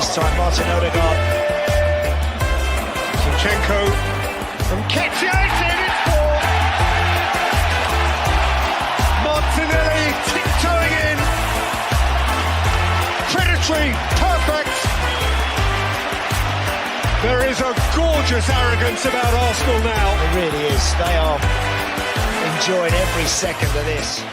this time. Martin Odegaard. Zinchenko from Ketty. Martinelli tiptoeing in. Predatory, perfect. There is a gorgeous arrogance about Arsenal now. It really is. They are enjoying every second of this.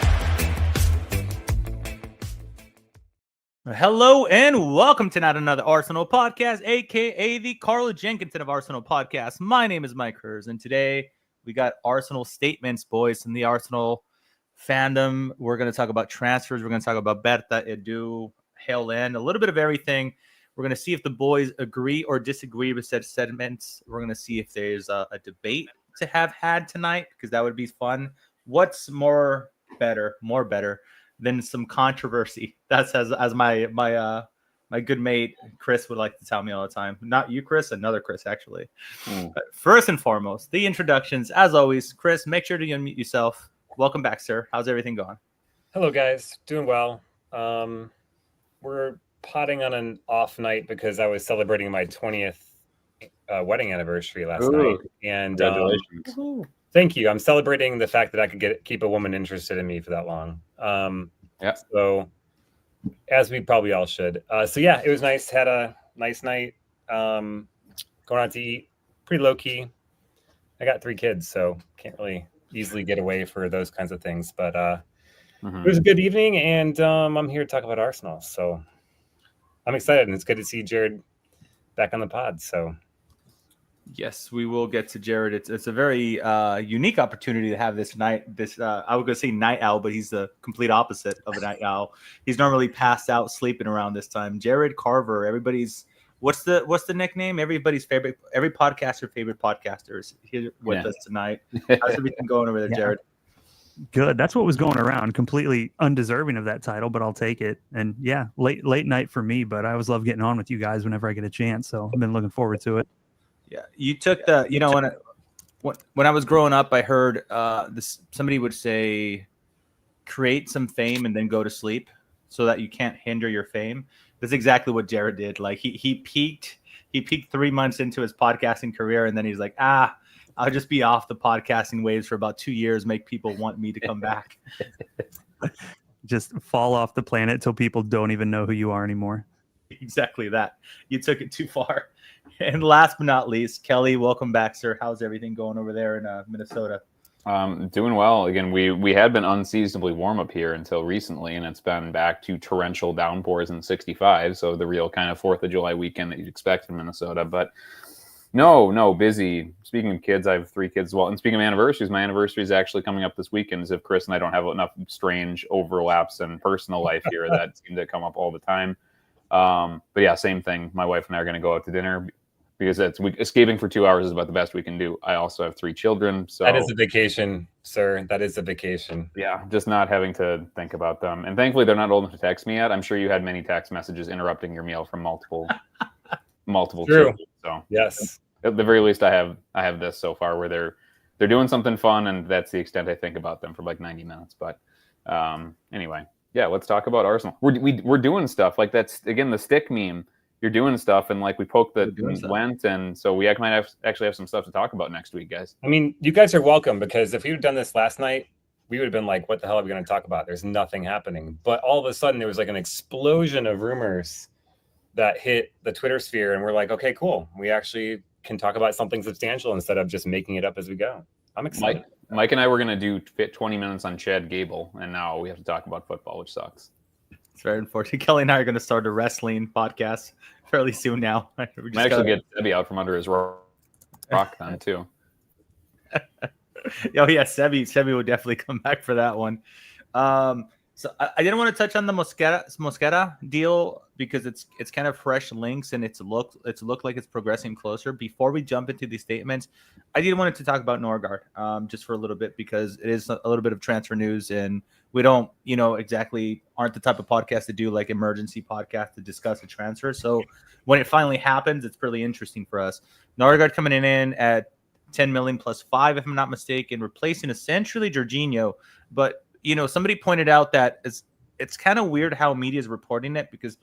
Hello and welcome to not another Arsenal podcast, aka the Carlo Jenkinson of Arsenal podcast. My name is Mike Hers, and today we got Arsenal statements, boys, from the Arsenal fandom. We're going to talk about transfers. We're going to talk about Berta, Edu, Hale End, a little bit of everything. We're going to see if the boys agree or disagree with said sentiments. We're going to see if there's a debate to have had tonight, because that would be fun. What's more better than some controversy? That's as my good mate Chris would like to tell me all the time. Not you, Chris, another Chris, actually. But first and foremost, the introductions. As always, Chris, make sure to unmute yourself. Welcome back, sir. How's everything going? Hello, guys. Doing well. We're potting on an off night because I was celebrating my 20th wedding anniversary last night. And Congratulations. Thank you. I'm celebrating the fact that I could keep a woman interested in me for that long. Yeah. So, as we probably all should. So yeah, it was nice. Had a nice night. Going out to eat. Pretty low key. I got 3 kids, so can't really easily get away for those kinds of things. But it was a good evening, and I'm here to talk about Arsenal. So I'm excited, and it's good to see Jared back on the pod. So. Yes, we will get to Jared. It's a very unique opportunity to have this night. I was going to say night owl, but he's the complete opposite of a night owl. He's normally passed out sleeping around this time. Jared Carver, everybody's what's the nickname? Everybody's favorite, every podcaster favorite podcaster is here with us tonight. How's everything going over there, Jared? Good. That's what was going around. Completely undeserving of that title, but I'll take it. And yeah, late night for me, but I always love getting on with you guys whenever I get a chance. So I've been looking forward to it. Yeah, you took when I was growing up, I heard somebody would say, create some fame and then go to sleep so that you can't hinder your fame. That's exactly what Jared did. Like he peaked 3 months into his podcasting career, and then he's like, I'll just be off the podcasting waves for about 2 years, make people want me to come back. Just fall off the planet till people don't even know who you are anymore. Exactly that. You took it too far. And last but not least, Kelly, welcome back, sir. How's everything going over there in Minnesota? Doing well. Again, we had been unseasonably warm up here until recently, and it's been back to torrential downpours in 65. So the real kind of 4th of July weekend that you'd expect in Minnesota. But no, busy. Speaking of kids, I have 3 kids as well. And speaking of anniversaries, my anniversary is actually coming up this weekend, as if Chris and I don't have enough strange overlaps in personal life here that seem to come up all the time. But yeah, same thing. My wife and I are going to go out to dinner because escaping for 2 hours is about the best we can do. I also have 3 children. So that is a vacation, sir. That is a vacation. Yeah. Just not having to think about them. And thankfully they're not old enough to text me yet. I'm sure you had many text messages interrupting your meal from multiple True. children. So yes, at the very least I have this so far where they're doing something fun, and that's the extent I think about them for like 90 minutes. But anyway. Yeah, let's talk about Arsenal. We're doing stuff like that's, again, the stick meme. You're doing stuff, and like we poked the went, and so we might actually have some stuff to talk about next week, guys. I mean, you guys are welcome, because if we had done this last night, we would have been like, what the hell are we going to talk about? There's nothing happening. But all of a sudden, there was like an explosion of rumors that hit the Twitter sphere, and we're like, okay, cool. We actually can talk about something substantial instead of just making it up as we go. I'm excited. Mike and I were going to fit 20 minutes on Chad Gable, and now we have to talk about football, which sucks. It's very unfortunate. Kelly and I are going to start a wrestling podcast fairly soon now. Might actually get Sebi out from under his rock then, too. Oh, yeah, Sebi would definitely come back for that one. So I didn't want to touch on the Mosquera deal because it's kind of fresh links, and it's looked like it's progressing closer. Before we jump into these statements, I did want to talk about Norgaard just for a little bit, because it is a little bit of transfer news, and we don't, exactly aren't the type of podcast to do like emergency podcast to discuss a transfer. So when it finally happens, it's pretty interesting for us. Norgaard coming in at 10 million plus 5, if I'm not mistaken, replacing essentially Jorginho, but somebody pointed out that it's kind of weird how media is reporting it, because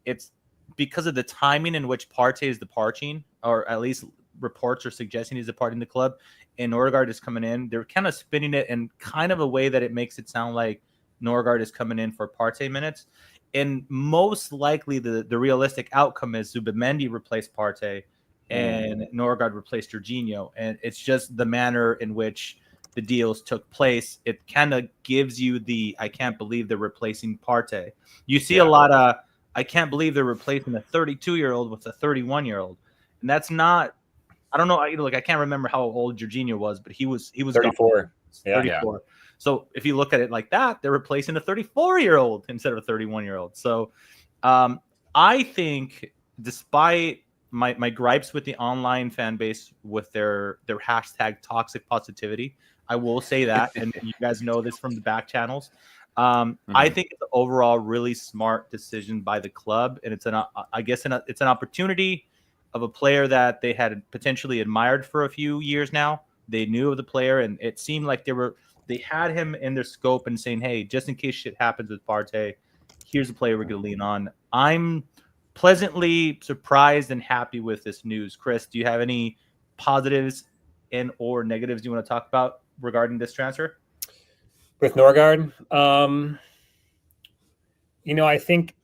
it's because of the timing in which Partey is departing, or at least reports are suggesting he's departing the club, and Norgaard is coming in, they're kind of spinning it in kind of a way that it makes it sound like Norgaard is coming in for Partey minutes. And most likely the realistic outcome is Zubimendi replaced Partey and Norgaard replaced Jorginho. And it's just the manner in which the deals took place. It kind of gives you the, I can't believe they're replacing Partey. You see a lot of, I can't believe they're replacing a 32-year-old with a 31-year-old. And that's not, I don't know, like I can't remember how old Jorginho was, but he was 34. Yeah. 34. So if you look at it like that, they're replacing a 34-year-old instead of a 31-year-old. So I think, despite my gripes with the online fan base with their hashtag toxic positivity, I will say that, and you guys know this from the back channels. I think it's an overall really smart decision by the club, and it's an opportunity of a player that they had potentially admired for a few years now. They knew of the player, and it seemed like they had him in their scope and saying, hey, just in case shit happens with Partey, here's a player we're going to lean on. I'm pleasantly surprised and happy with this news. Chris, do you have any positives and or negatives you want to talk about regarding this transfer? With Norgaard, I think,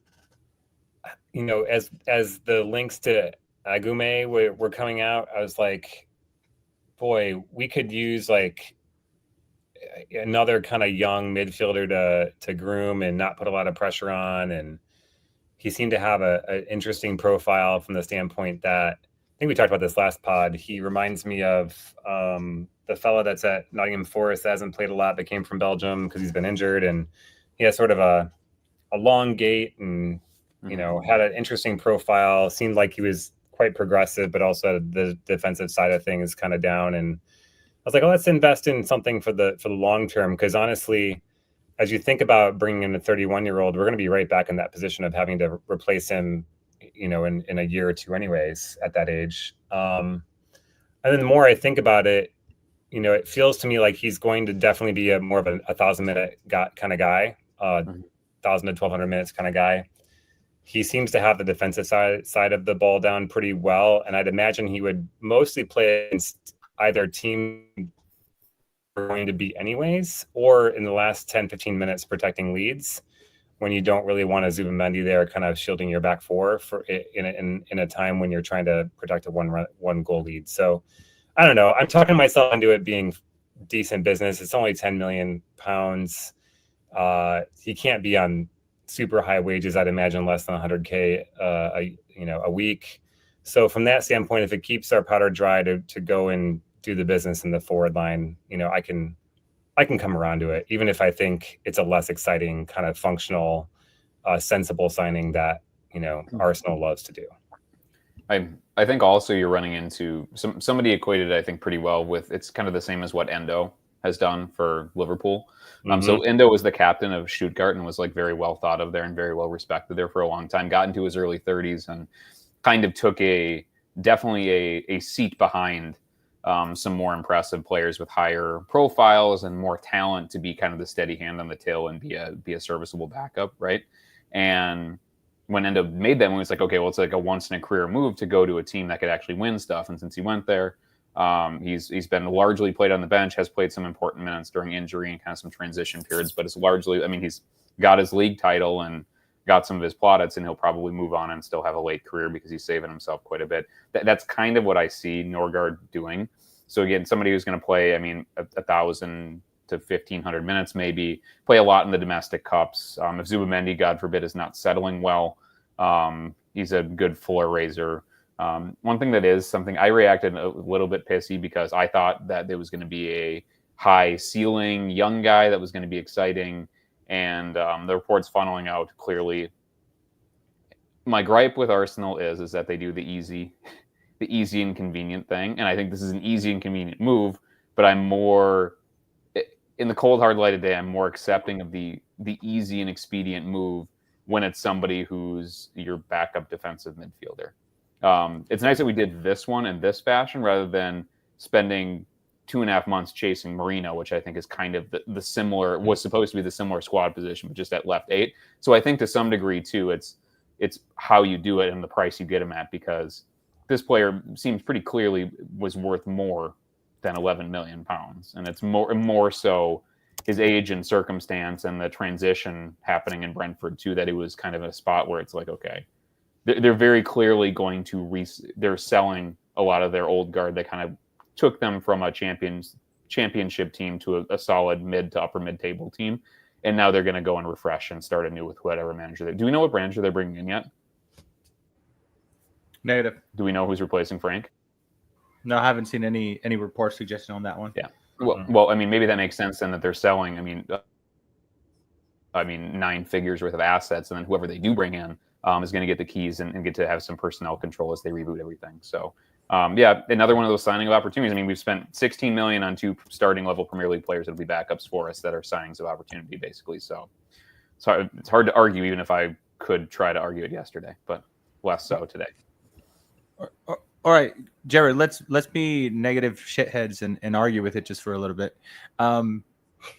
as the links to Agume were coming out, I was like, boy, we could use like another kind of young midfielder to groom and not put a lot of pressure on. And he seemed to have an interesting profile from the standpoint that, I think we talked about this last pod, he reminds me of the fella that's at Nottingham Forest that hasn't played a lot, but came from Belgium because he's been injured, and he has sort of a long gait and had an interesting profile. Seemed like he was quite progressive, but also the defensive side of things kind of down. And I was like, oh, let's invest in something for the long term, because honestly, as you think about bringing in a 31-year-old, we're going to be right back in that position of having to replace him, in a year or two anyways at that age. And then the more I think about it, it feels to me like he's going to definitely be a more of a 1,000-minute kind of guy, 1,000 to 1,200 minutes kind of guy. He seems to have the defensive side of the ball down pretty well, and I'd imagine he would mostly play against either team we're going to beat anyways, or in the last 10, 15 minutes protecting leads, when you don't really want a Zubimendi there kind of shielding your back four in a time when you're trying to protect a one goal lead. So I don't know. I'm talking myself into it being decent business. It's only £10 million. He can't be on super high wages. I'd imagine less than 100K a week. So from that standpoint, if it keeps our powder dry to go and do the business in the forward line, I can come around to it, even if I think it's a less exciting kind of functional, sensible signing that, Arsenal loves to do. I think also you're running into somebody equated it, I think, pretty well with, it's kind of the same as what Endo has done for Liverpool. So Endo was the captain of Stuttgart and was like very well thought of there and very well respected there for a long time, got into his early 30s and kind of took definitely a seat behind some more impressive players with higher profiles and more talent to be kind of the steady hand on the till and be a serviceable backup, right? And when Endo made that move, it's like, okay, well, it's like a once in a career move to go to a team that could actually win stuff. And since he went there, he's been largely played on the bench, has played some important minutes during injury and kind of some transition periods, but it's largely, he's got his league title and got some of his plaudits, and he'll probably move on and still have a late career because he's saving himself quite a bit. That's kind of what I see Norgaard doing. So again, somebody who's going to play, 1,000 to 1,500 minutes, maybe play a lot in the domestic cups. If Zubimendi, God forbid, is not settling well, he's a good floor raiser. One thing that is something I reacted a little bit pissy because I thought that there was going to be a high ceiling young guy that was going to be exciting. And the reports funneling out clearly. My gripe with Arsenal is that they do the easy and convenient thing. And I think this is an easy and convenient move, but I'm more, in the cold, hard light of day, I'm more accepting of the easy and expedient move when it's somebody who's your backup defensive midfielder. It's nice that we did this one in this fashion rather than spending 2.5 months chasing Marino, which I think is kind of the similar, was supposed to be the similar squad position, but just at left 8. So I think to some degree too, it's It's how you do it and the price you get him at, because this player seems pretty clearly was worth more than 11 million pounds. And it's more so his age and circumstance and the transition happening in Brentford too, that it was kind of a spot where it's like, okay, they're very clearly going to they're selling a lot of their old guard that kind of took them from a championship team to a solid mid to upper mid table team. And now they're going to go and refresh and start anew with whatever manager do we know what manager they're bringing in yet? Negative. Do we know who's replacing Frank? No, I haven't seen any report suggestion on that one. Yeah. Well, I mean, maybe that makes sense then, that they're selling. I mean, 9 figures worth of assets, and then whoever they do bring in is going to get the keys and get to have some personnel control as they reboot everything. So, yeah, another one of those signing of opportunities. I mean, we've spent 16 million on 2 starting level Premier League players that'll be backups for us that are signings of opportunity, basically. So, it's hard to argue, even if I could try to argue it yesterday, but less so today. All right, Jared, let's be negative shitheads and argue with it just for a little bit.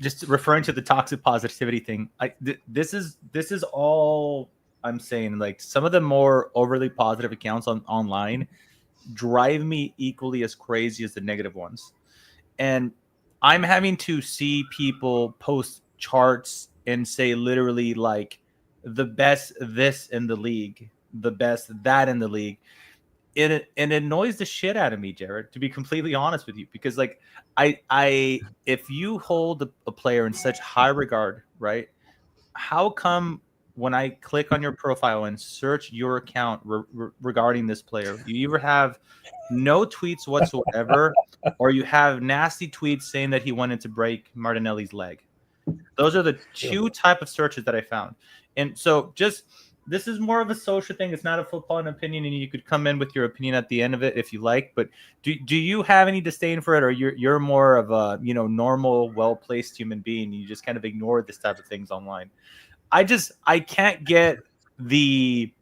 Just referring to the toxic positivity thing, this is all I'm saying. Like, some of the more overly positive accounts online drive me equally as crazy as the negative ones. And I'm having to see people post charts and say literally like the best this in the league, the best that in the league. It annoys the shit out of me, Jared, to be completely honest with you, because like I if you hold a player in such high regard, right? How come when I click on your profile and search your account regarding this player, you either have no tweets whatsoever, or you have nasty tweets saying that he wanted to break Martinelli's leg? Those are the 2 type of searches that I found. And so this is more of a social thing. It's not a football opinion, and you could come in with your opinion at the end of it if you like. But do you have any disdain for it, or you're more of a normal, well-placed human being? You just kind of ignore this type of things online. I can't get the,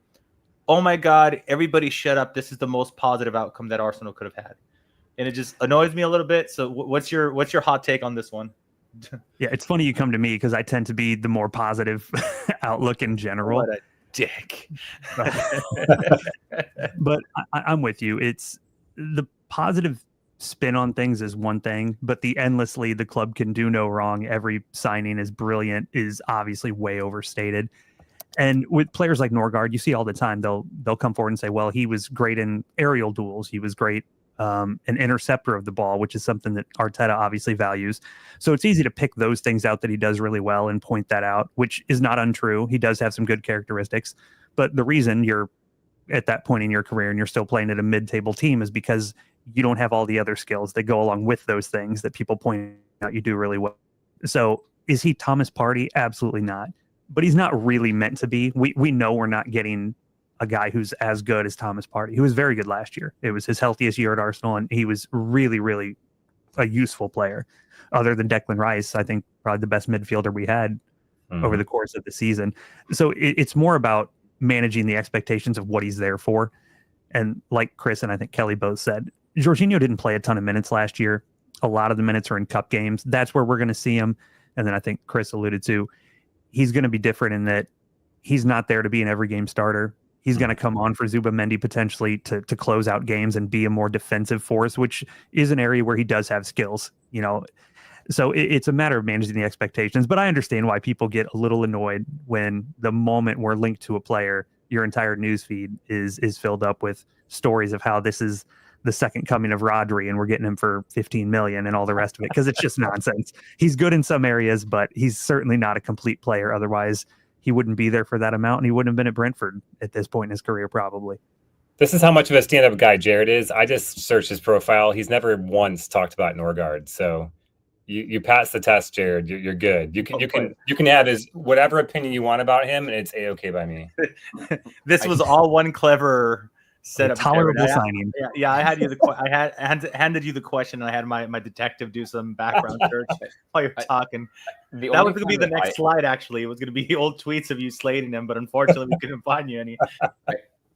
oh my God, everybody shut up, this is the most positive outcome that Arsenal could have had, and it just annoys me a little bit. So what's your hot take on this one? Yeah, it's funny you come to me because I tend to be the more positive outlook in general. What a dick. But I'm with you. It's the positive spin on things is one thing, but the endlessly the club can do no wrong, every signing is brilliant is obviously way overstated. And with players like Norgaard, you see all the time, they'll come forward and say, well, he was great in aerial duels, he was great an interceptor of the ball, which is something that Arteta obviously values. So it's easy to pick those things out that he does really well and point that out, which is not untrue. He does have some good characteristics, but the reason you're at that point in your career and you're still playing at a mid-table team is because you don't have all the other skills that go along with those things that people point out you do really well. So is he Thomas Partey? Absolutely not. But he's not really meant to be. We know we're not getting a guy who's as good as Thomas Partey, who was very good last year. It was his healthiest year at Arsenal, and he was really, really a useful player. Other than Declan Rice, I think probably the best midfielder we had over the course of the season. So it's more about managing the expectations of what he's there for. And like Chris and I think Kelly both said, Jorginho didn't play a ton of minutes last year. A lot of the minutes are in cup games. That's where we're going to see him. And then I think Chris alluded to, he's going to be different in that he's not there to be an every game starter. He's going to come on for Zubamendi potentially to close out games and be a more defensive force, which is an area where he does have skills, So it's a matter of managing the expectations. But I understand why people get a little annoyed when the moment we're linked to a player, your entire newsfeed is filled up with stories of how this is the second coming of Rodri and we're getting him for 15 million and all the rest of it, because it's just nonsense. He's good in some areas, but he's certainly not a complete player. Otherwise, he wouldn't be there for that amount, and he wouldn't have been at Brentford at this point in his career, probably. This is how much of a stand-up guy Jared is. I just searched his profile. He's never once talked about Norgaard. So you pass the test, Jared. You're good. You can have his whatever opinion you want about him, and it's A-okay by me. This was all one clever setup. Tolerable signing. Yeah. I had you handed you the question, and I had my detective do some background search while you're talking. That was going to be the next slide. Actually, it was going to be old tweets of you slating him, but unfortunately, we couldn't find you any.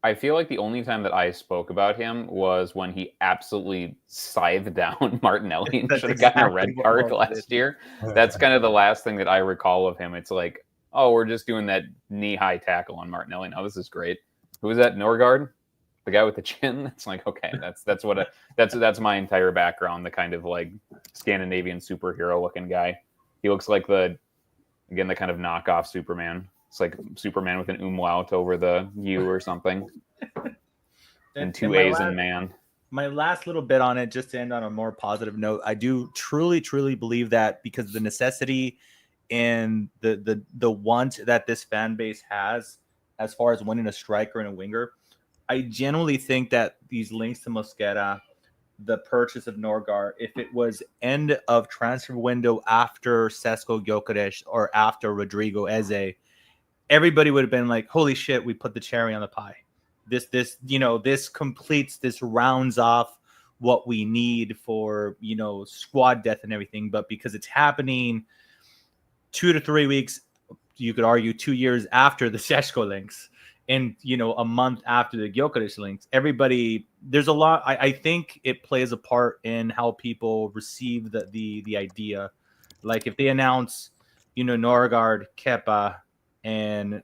I feel like the only time that I spoke about him was when he absolutely scythed down Martinelli and should have gotten a red card last year. That's kind of the last thing that I recall of him. It's like oh, we're just doing that knee-high tackle on Martinelli. Now this is great. Who is that? Norgaard, the guy with the chin. It's like, okay, that's my entire background. The kind of like Scandinavian superhero looking guy. He looks like the kind of knockoff Superman. It's like Superman with an umlaut over the U or something, and two A's in man. My last little bit on it, just to end on a more positive note, I do truly believe that because of the necessity and the want that this fan base has as far as winning a striker and a winger, I genuinely think that these links to Mosquera, the purchase of Norgaard, if it was end of transfer window after Sesko Gyökeres or after Rodrygo Eze, everybody would have been like, holy shit, we put the cherry on the pie. This completes, this rounds off what we need for, squad depth and everything. But because it's happening 2 to 3 weeks, you could argue 2 years after the Sesko links and, a month after the Gyökeres links, there's a lot. I think it plays a part in how people receive the idea. Like if they announce, Norgaard, Kepa, and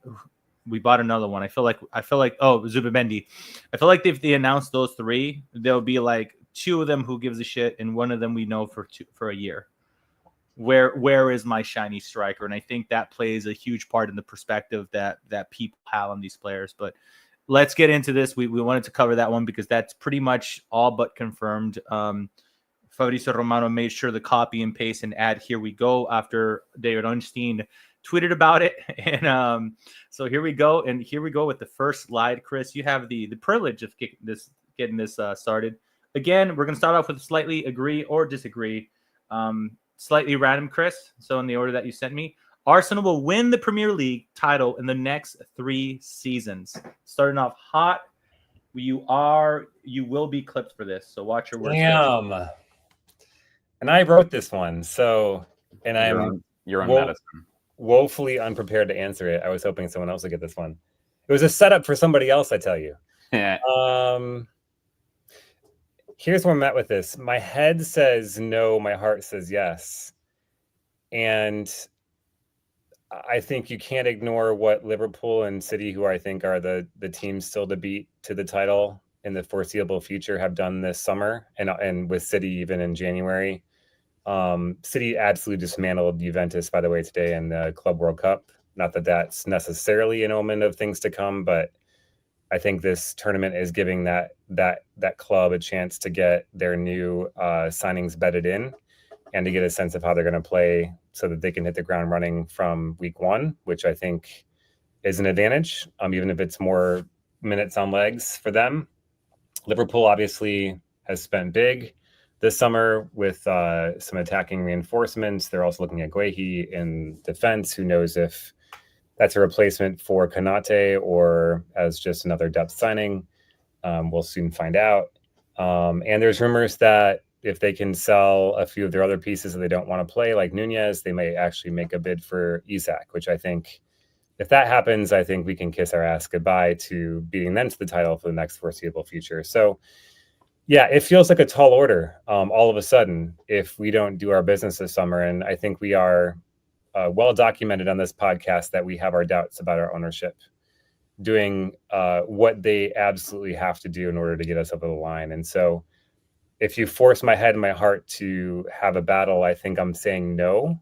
we bought another one. I feel like Zubimendi. I feel like if they announce those three, there'll be like two of them who gives a shit, and one of them we know for a year. Where is my shiny striker? And I think that plays a huge part in the perspective that people have on these players. But let's get into this. We wanted to cover that one because that's pretty much all but confirmed. Fabrizio Romano made sure to copy and paste and add "here we go" after David Unstein tweeted about it. And so here we go. And here we go with the first slide. Chris, you have the privilege of getting this started. Again, we're going to start off with slightly agree or disagree. Slightly random, Chris. So in the order that you sent me, Arsenal will win the Premier League title in the next 3 seasons. Starting off hot. You will be clipped for this. So watch your words. Damn. And I wrote this one. So, and you're on medicine. Woefully unprepared to answer it. I was hoping someone else would get this one. It was a setup for somebody else, I tell you. Yeah. Here's where I'm at with this. My head says no, my heart says yes. And I think you can't ignore what Liverpool and City, who I think are the teams still to beat to the title in the foreseeable future, have done this summer, and with City even in January. City absolutely dismantled Juventus, by the way, today in the Club World Cup. Not that that's necessarily an omen of things to come, but I think this tournament is giving that club a chance to get their new signings bedded in and to get a sense of how they're going to play so that they can hit the ground running from week 1, which I think is an advantage, even if it's more minutes on legs for them. Liverpool obviously has spent big this summer with some attacking reinforcements. They're also looking at Guehi in defense. Who knows if that's a replacement for Konate or as just another depth signing. We'll soon find out. And there's rumors that if they can sell a few of their other pieces that they don't want to play, like Nunez, they may actually make a bid for Isak, which I think if that happens, I think we can kiss our ass goodbye to beating them to the title for the next foreseeable future. So yeah, it feels like a tall order all of a sudden if we don't do our business this summer. And I think we are well documented on this podcast that we have our doubts about our ownership doing what they absolutely have to do in order to get us over the line. And so if you force my head and my heart to have a battle, I think I'm saying no,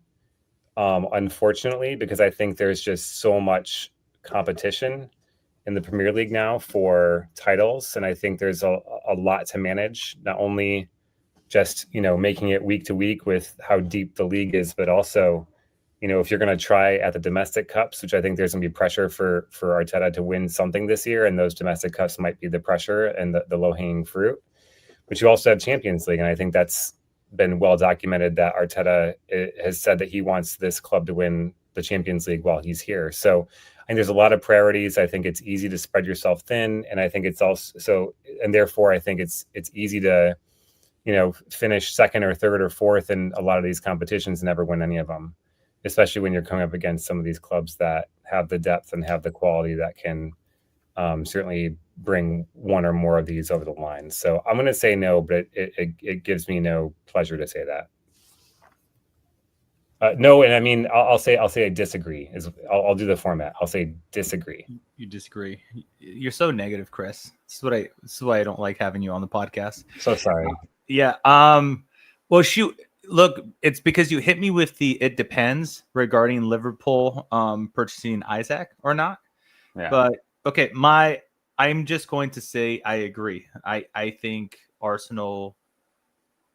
unfortunately, because I think there's just so much competition in the Premier League now for titles. And I think there's a lot to manage, not only just, making it week to week with how deep the league is, but also, if you're going to try at the domestic cups, which I think there's going to be pressure for Arteta to win something this year. And those domestic cups might be the pressure and the low hanging fruit, but you also have Champions League. And I think that's been well documented that Arteta has said that he wants this club to win the Champions League while he's here. So I think there's a lot of priorities. I think it's easy to spread yourself thin. And I think it's also and therefore I think it's easy to, finish second or third or fourth in a lot of these competitions and never win any of them, especially when you're coming up against some of these clubs that have the depth and have the quality that can certainly bring one or more of these over the line. So I'm going to say no, but it gives me no pleasure to say that. No, and I mean, I'll say I disagree. I'll do the format. I'll say disagree. You disagree. You're so negative, Chris. This is why I don't like having you on the podcast. So sorry. Yeah. Well, shoot. Look, it's because you hit me with the "it depends" regarding Liverpool purchasing Isaac or not. Yeah. But okay, I'm just going to say I agree. I think Arsenal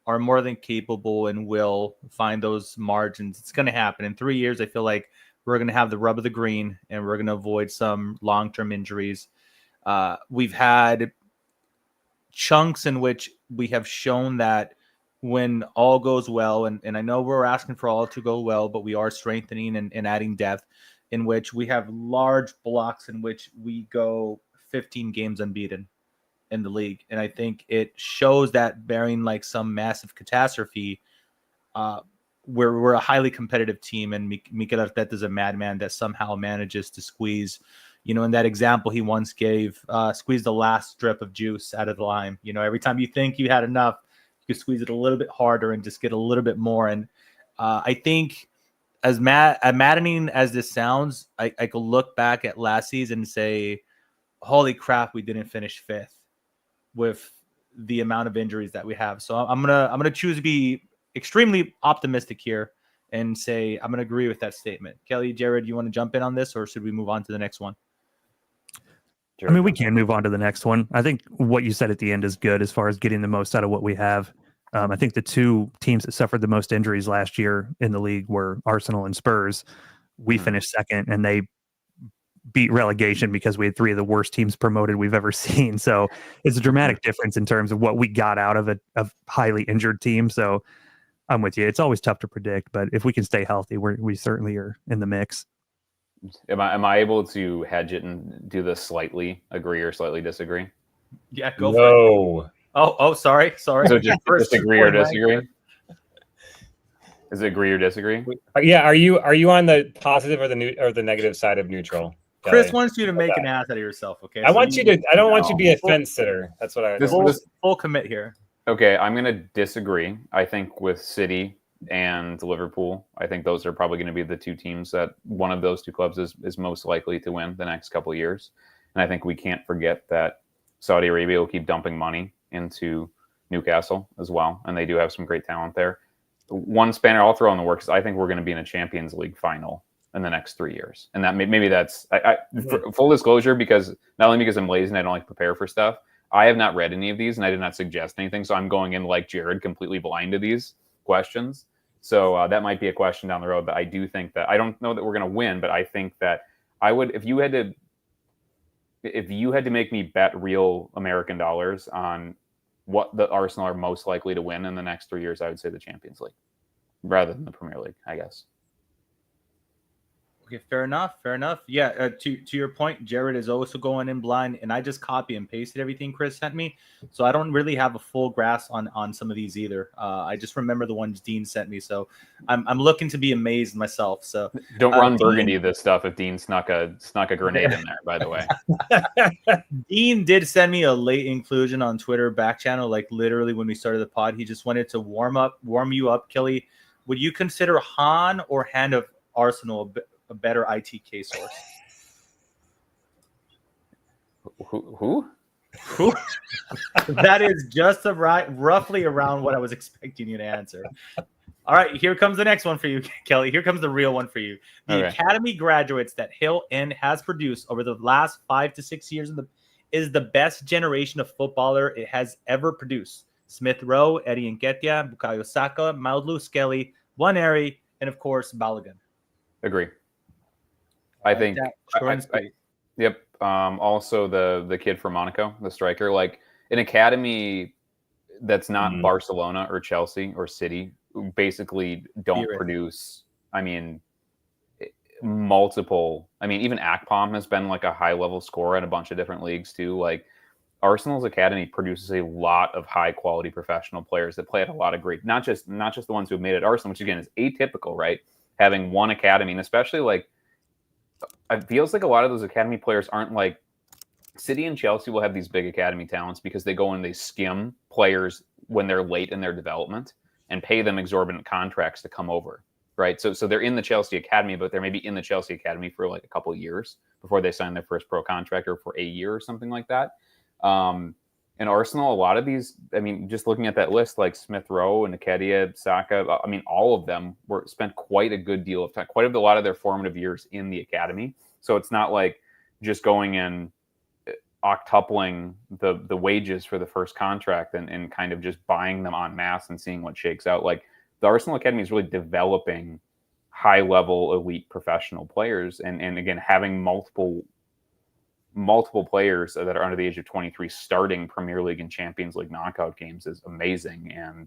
are more than capable and will find those margins. It's going to happen in 3 years. I feel like we're going to have the rub of the green and we're going to avoid some long-term injuries. We've had chunks in which we have shown that when all goes well, and I know we're asking for all to go well, but we are strengthening and adding depth, in which we have large blocks in which we go 15 games unbeaten in the league. And I think it shows that bearing like some massive catastrophe, we're a highly competitive team, and Mikel Arteta is a madman that somehow manages to squeeze, in that example he once gave, squeeze the last drip of juice out of the lime. Every time you think you had enough, you could squeeze it a little bit harder and just get a little bit more. And I think as maddening as this sounds, I could look back at last season and say, holy crap, we didn't finish fifth with the amount of injuries that we have. So I'm gonna choose to be extremely optimistic here and say I'm gonna agree with that statement. Kelly, Jared, you want to jump in on this, or should we move on to the next one? I mean, we can move on to the next one. I think what you said at the end is good as far as getting the most out of what we have. I think the two teams that suffered the most injuries last year in the league were Arsenal and Spurs. We finished second, and they beat relegation because we had three of the worst teams promoted we've ever seen. So it's a dramatic difference in terms of what we got out of a highly injured team. So I'm with you. It's always tough to predict, but if we can stay healthy, we certainly are in the mix. Am I able to hedge it and do the slightly agree or slightly disagree? Yeah, go for it. No. Oh, sorry. So just agree or disagree? Is it agree or disagree? Yeah. Are you on the positive or the negative side of neutral? Chris Kelly? wants you to make an ass out of yourself. Okay. I want you to. I don't want you to be a fence sitter. That's what I. Full commit here. Okay, I'm going to disagree. I think with City and Liverpool, I think those are probably going to be the two teams that one of those two clubs is most likely to win the next couple of years. And I think we can't forget that Saudi Arabia will keep dumping money into Newcastle as well. And they do have some great talent there. One spanner I'll throw in the works, I think we're going to be in a Champions League final in the next 3 years. And that maybe that's full disclosure, because not only because I'm lazy and I don't like to prepare for stuff, I have not read any of these and I did not suggest anything. So I'm going in like Jared, completely blind to these questions. So that might be a question down the road. But I do think that I don't know that we're going to win, but I think that I would, if you had to make me bet real American dollars on what the Arsenal are most likely to win in the next 3 years, I would say the Champions League rather than the Premier League, I guess. Okay, fair enough. Yeah, to your point, Jared is also going in blind, and I just copy and pasted everything Chris sent me, so I don't really have a full grasp on some of these either. I just remember the ones Dean sent me, so I'm looking to be amazed myself. So don't run Burgundy this stuff if Dean snuck a grenade in there. By the way, Dean did send me a late inclusion on Twitter back channel, like literally when we started the pod. He just wanted to warm you up, Kelly. Would you consider Han or Hand of Arsenal a better ITK source? Who? That is just roughly around what I was expecting you to answer. All right, here comes the next one for you, Kelly. Here comes the real one for you. The academy graduates that Hill End has produced over the last 5 to 6 years is the best generation of footballer it has ever produced. Smith Rowe, Eddie Nketiah, Bukayo Saka, Myles Lewis-Skelly, Waneri, and of course Balogun. Agree. I think. Yep. Also, the kid from Monaco, the striker, like an academy that's not Barcelona or Chelsea or City, who basically don't produce. I mean, multiple. I mean, even Akpom has been like a high level scorer in a bunch of different leagues too. Like Arsenal's academy produces a lot of high quality professional players that play at a lot of great. Not just the ones who have made it at Arsenal, which again is atypical, right? Having one academy, and especially like. It feels like a lot of those academy players aren't like City and Chelsea will have these big academy talents because they go and they skim players when they're late in their development and pay them exorbitant contracts to come over. right? So they're in the Chelsea Academy, but they're maybe in the Chelsea Academy for like a couple of years before they sign their first pro contract, or for a year or something like that. And Arsenal, a lot of these, I mean, just looking at that list, like Smith Rowe and Nketiah, Saka, I mean, all of them spent quite a good deal of time, quite a lot of their formative years in the academy. So it's not like just going and octupling the wages for the first contract and kind of just buying them en masse and seeing what shakes out. Like, the Arsenal Academy is really developing high-level elite professional players, and again, having multiple players that are under the age of 23 starting Premier League and Champions League knockout games is amazing. And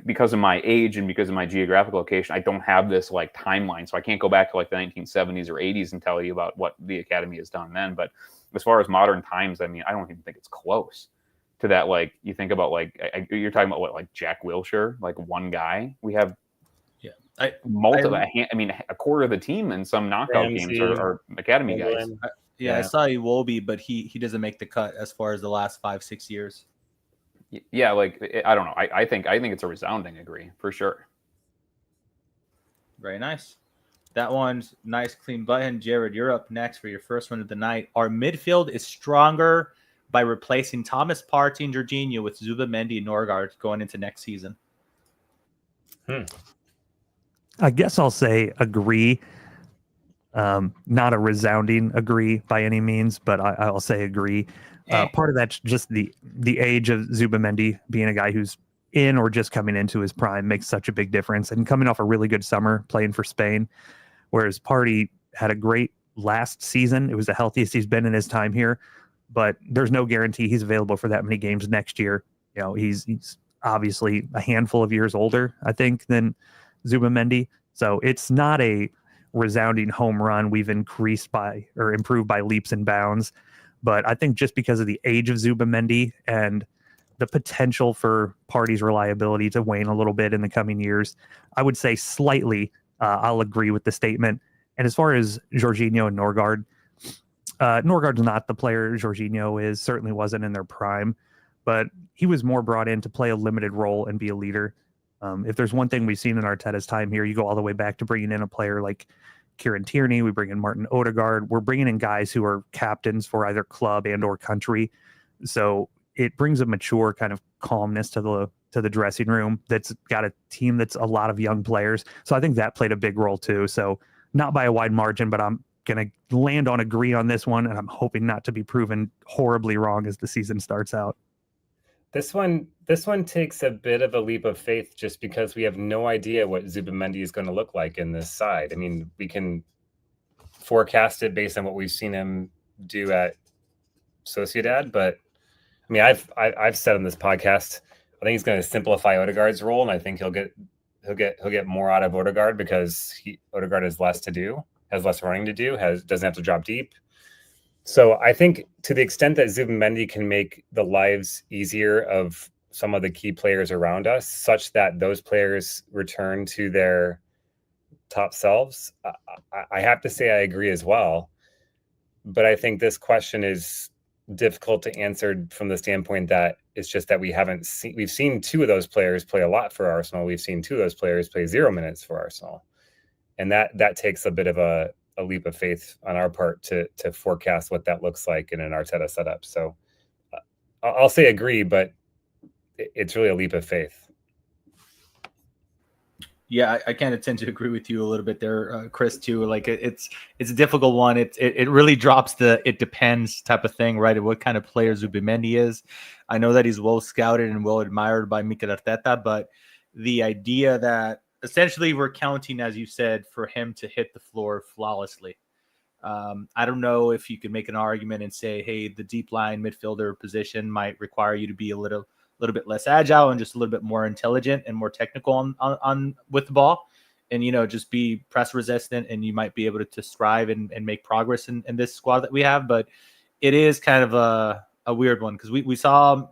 because of my age and because of my geographical location, I don't have this like timeline, so I can't go back to like the 1970s or 80s and tell you about what the academy has done then. But as far as modern times, I mean, I don't even think it's close to that. Like, you think about like you're talking about what, like Jack Wilshere, like one guy. We have multiple. I mean, a quarter of the team in some knockout games are academy guys. I saw Iwobi, but he doesn't make the cut as far as the last 5-6 years. Yeah, like, I don't know. I think it's a resounding agree for sure. Very nice. That one's nice, clean button. Jared, you're up next for your first one of the night. Our midfield is stronger by replacing Thomas Partey and Jorginho with Zubimendi and Norgaard going into next season. I guess I'll say agree. Not a resounding agree by any means, but I'll say agree. Part of that's just the age of Zubimendi, being a guy who's in or just coming into his prime, makes such a big difference. And coming off a really good summer playing for Spain, whereas Partey had a great last season. It was the healthiest he's been in his time here, but there's no guarantee he's available for that many games next year. You know, he's obviously a handful of years older, I think, than Zubimendi. So it's not a resounding home run. We've increased by or improved by leaps and bounds. But I think just because of the age of Zubimendi and the potential for Partey's reliability to wane a little bit in the coming years, I would say slightly I'll agree with the statement. And as far as Jorginho and Norgaard, Norgaard's not the player Jorginho is, certainly wasn't in their prime, but he was more brought in to play a limited role and be a leader. If there's one thing we've seen in Arteta's time here, you go all the way back to bringing in a player like Kieran Tierney, we bring in Martin Odegaard, we're bringing in guys who are captains for either club and or country. So it brings a mature kind of calmness to the dressing room that's got a team that's a lot of young players. So I think that played a big role too. So not by a wide margin, but I'm going to land on agree on this one, and I'm hoping not to be proven horribly wrong as the season starts out. This one takes a bit of a leap of faith just because we have no idea what Zubimendi is going to look like in this side. I mean, we can forecast it based on what we've seen him do at Sociedad, but I mean, I've said on this podcast, I think he's going to simplify Odegaard's role, and I think he'll get more out of Odegaard because Odegaard has less to do, has less running to do, doesn't have to drop deep. So I think to the extent that Zubimendi can make the lives easier of some of the key players around us, such that those players return to their top selves, I have to say I agree as well. But I think this question is difficult to answer from the standpoint that it's just that we've seen two of those players play a lot for Arsenal. We've seen two of those players play 0 minutes for Arsenal. And that takes a bit of a leap of faith on our part to forecast what that looks like in an Arteta setup. So I'll say agree, but it's really a leap of faith. Yeah, I kind of tend to agree with you a little bit there, Chris, too. Like it's a difficult one. It really drops the "it depends" type of thing, right? What kind of player Zubimendi is. I know that he's well scouted and well admired by Mikel Arteta, but the idea that essentially we're counting, as you said, for him to hit the floor flawlessly. I don't know if you could make an argument and say, hey, the deep line midfielder position might require you to be a little bit less agile and just a little bit more intelligent and more technical on with the ball, and just be press resistant, and you might be able to strive and make progress in this squad that we have. But it is kind of a weird one because we saw,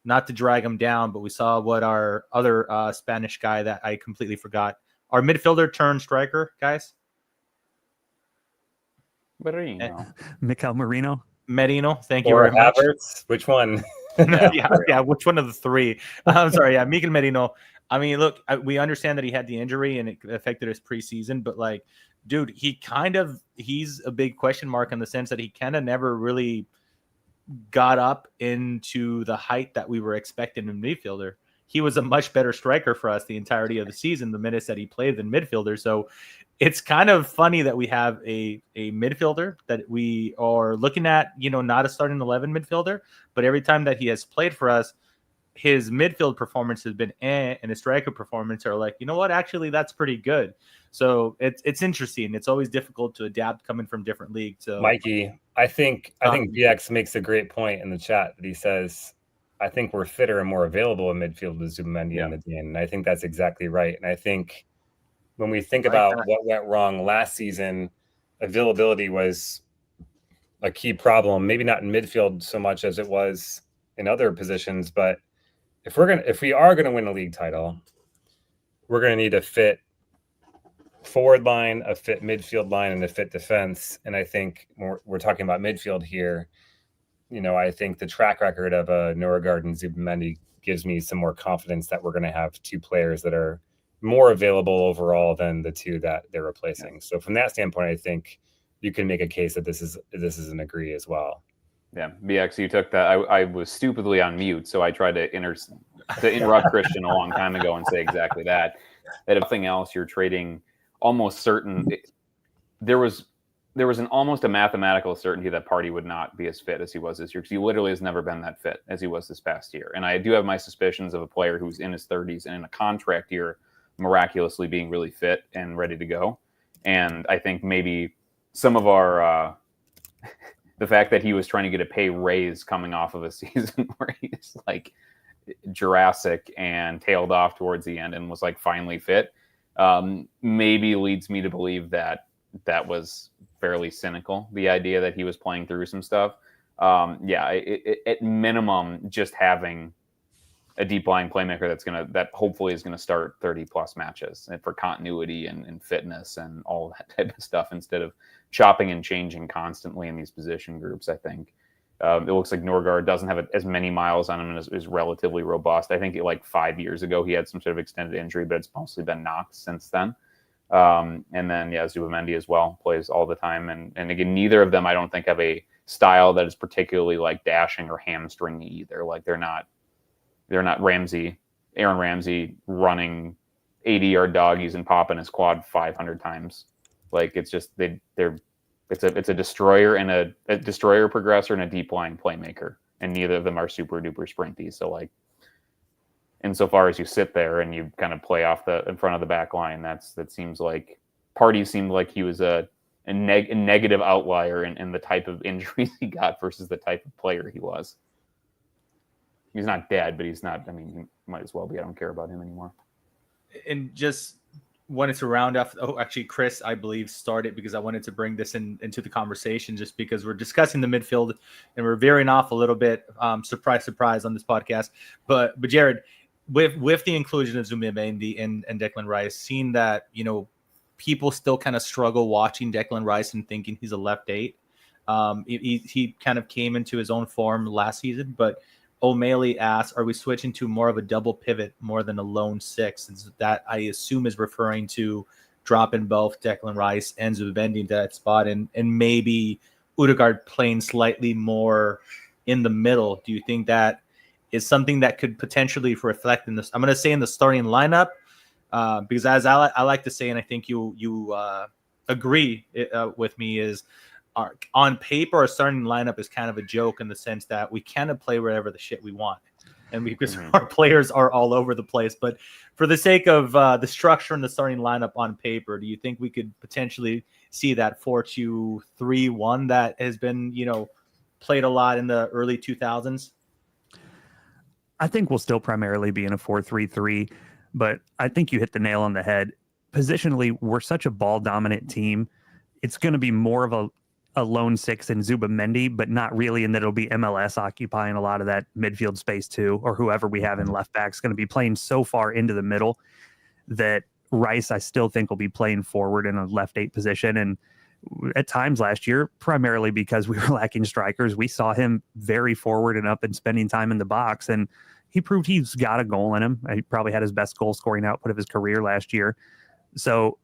not to drag him down, but we saw what our other Spanish guy that I completely forgot, our midfielder turned striker, guys. Mikel Merino, thank you or very much. Havertz, which one? yeah, which one of the three? I'm sorry, Miguel Merino. I mean, look, we understand that he had the injury and it affected his preseason, but like, dude, he's a big question mark in the sense that he kind of never really got up into the height that we were expecting in midfielder. He was a much better striker for us the entirety of the season, the minutes that he played than midfielder. So it's kind of funny that we have a midfielder that we are looking at, not a starting 11 midfielder, but every time that he has played for us, his midfield performance has been and his striker performance are like, you know what, actually that's pretty good. So it's interesting. It's always difficult to adapt coming from different leagues. So Mikey, I think BX makes a great point in the chat that he says, I think we're fitter and more available in midfield with Zubimendi and Medina. And I think that's exactly right. And I think when we think about what went wrong last season, availability was a key problem, maybe not in midfield so much as it was in other positions, but if we are gonna win a league title, we're gonna need a fit forward line, a fit midfield line, and a fit defense. And I think we're talking about midfield here. I think the track record of Norgaard and Zubimendi gives me some more confidence that we're going to have two players that are more available overall than the two that they're replacing. So from that standpoint, I think you can make a case that this is an agree as well. Yeah, BX, you took that. I was stupidly on mute, so I tried to interrupt Christian a long time ago and say exactly that. That if nothing else, you're trading almost certain. There was almost a mathematical certainty that Partey would not be as fit as he was this year, because he literally has never been that fit as he was this past year. And I do have my suspicions of a player who's in his 30s and in a contract year miraculously being really fit and ready to go. And I think maybe some of our the fact that he was trying to get a pay raise coming off of a season where he's like Jurassic and tailed off towards the end and was like finally fit, maybe leads me to believe that was fairly cynical, the idea that he was playing through some stuff. At minimum, just having a deep line playmaker that hopefully is gonna start 30 plus matches and for continuity and fitness and all that type of stuff, instead of chopping and changing constantly in these position groups. I think it looks like Norgaard doesn't have as many miles on him and is relatively robust. I think like 5 years ago he had some sort of extended injury, but it's mostly been knocked since then. And then Zubimendi as well plays all the time, and again, neither of them I don't think have a style that is particularly like dashing or hamstringy either. Like they're not Aaron Ramsey running 80-yard doggies and popping his quad 500 times. Like it's just it's a destroyer and a destroyer progressor and a deep line playmaker, and neither of them are super duper sprinty. So like, insofar as you sit there and you kind of play off in front of the back line, that seems like Partey seemed like he was a negative outlier in the type of injuries he got versus the type of player he was. He's not dead, but he's not. I mean, he might as well be. I don't care about him anymore. And just wanted to round off. Oh, actually, Chris, I believe, started because I wanted to bring this into the conversation, just because we're discussing the midfield and we're veering off a little bit. Surprise on this podcast. But Jared, with the inclusion of Zubimendi and Declan Rice, seeing that people still kind of struggle watching Declan Rice and thinking he's a left 8. He kind of came into his own form last season, but O'Malley asks, are we switching to more of a double pivot more than a lone 6? And that I assume is referring to dropping both Declan Rice and Zubimendi into that spot, and maybe Odegaard playing slightly more in the middle. Do you think that is something that could potentially reflect in this? I'm going to say in the starting lineup, because as I like to say, and I think you agree with me, is on paper, our starting lineup is kind of a joke in the sense that we kind of play wherever the shit we want, and because our players are all over the place. But for the sake of the structure and the starting lineup on paper, do you think we could potentially see that 4-2-3-1 that has been played a lot in the early 2000s? I think we'll still primarily be in a 4-3-3, but I think you hit the nail on the head. Positionally, we're such a ball-dominant team. It's going to be more of a lone 6 in Zubimendi, but not really, in that it'll be MLS occupying a lot of that midfield space too, or whoever we have in left back is going to be playing so far into the middle that Rice, I still think, will be playing forward in a left 8 position. And at times last year, primarily because we were lacking strikers, we saw him very forward and up and spending time in the box. And he proved he's got a goal in him. He probably had his best goal scoring output of his career last year. So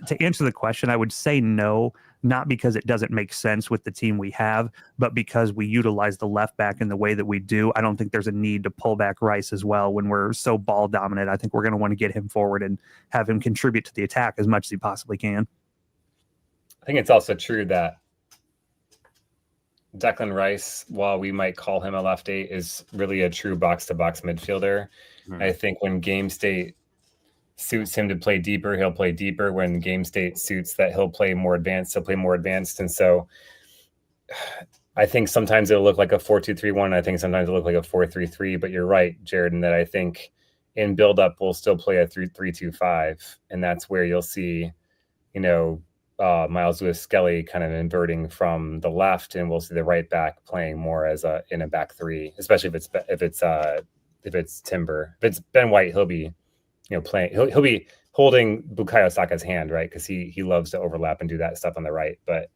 to answer the question, I would say no, not because it doesn't make sense with the team we have, but because we utilize the left back in the way that we do. I don't think there's a need to pull back Rice as well when we're so ball dominant. I think we're going to want to get him forward and have him contribute to the attack as much as he possibly can. I think it's also true that Declan Rice, while we might call him a left 8, is really a true box-to-box midfielder. Mm-hmm. I think when game state suits him to play deeper, he'll play deeper. When game state suits that he'll play more advanced, he'll play more advanced. And so I think sometimes it'll look like a 4-2-3-1. I think sometimes it'll look like a 4-3-3. But you're right, Jared, in that I think in build-up we'll still play a 3-2-5. And that's where you'll see, Myles Lewis-Skelly kind of inverting from the left, and we'll see the right back playing more as in a back 3, especially if it's Timber. If it's Ben White, he'll be playing. He'll be holding Bukayo Saka's hand, right? Because he loves to overlap and do that stuff on the right. But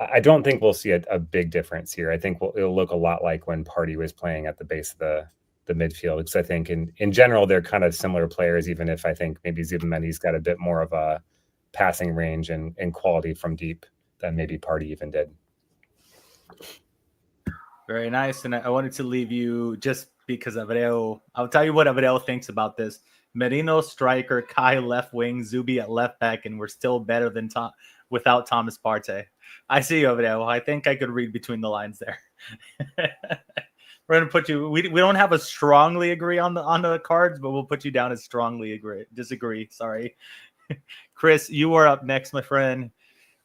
I don't think we'll see a big difference here. I think it'll look a lot like when Partey was playing at the base of the midfield. Because I think in general they're kind of similar players, even if I think maybe Zubimendi's got a bit more of a passing range and quality from deep than maybe Partey even did. Very nice. And I wanted to leave you just because Abreu. I'll tell you what Abreu thinks about this. Merino striker, Kai left wing, Zubi at left back, and we're still better than without Thomas Partey. I see you, Abreu. I think I could read between the lines there. We're gonna put you. We don't have a strongly agree on the cards, but we'll put you down as strongly disagree. Sorry. Chris, you are up next, my friend.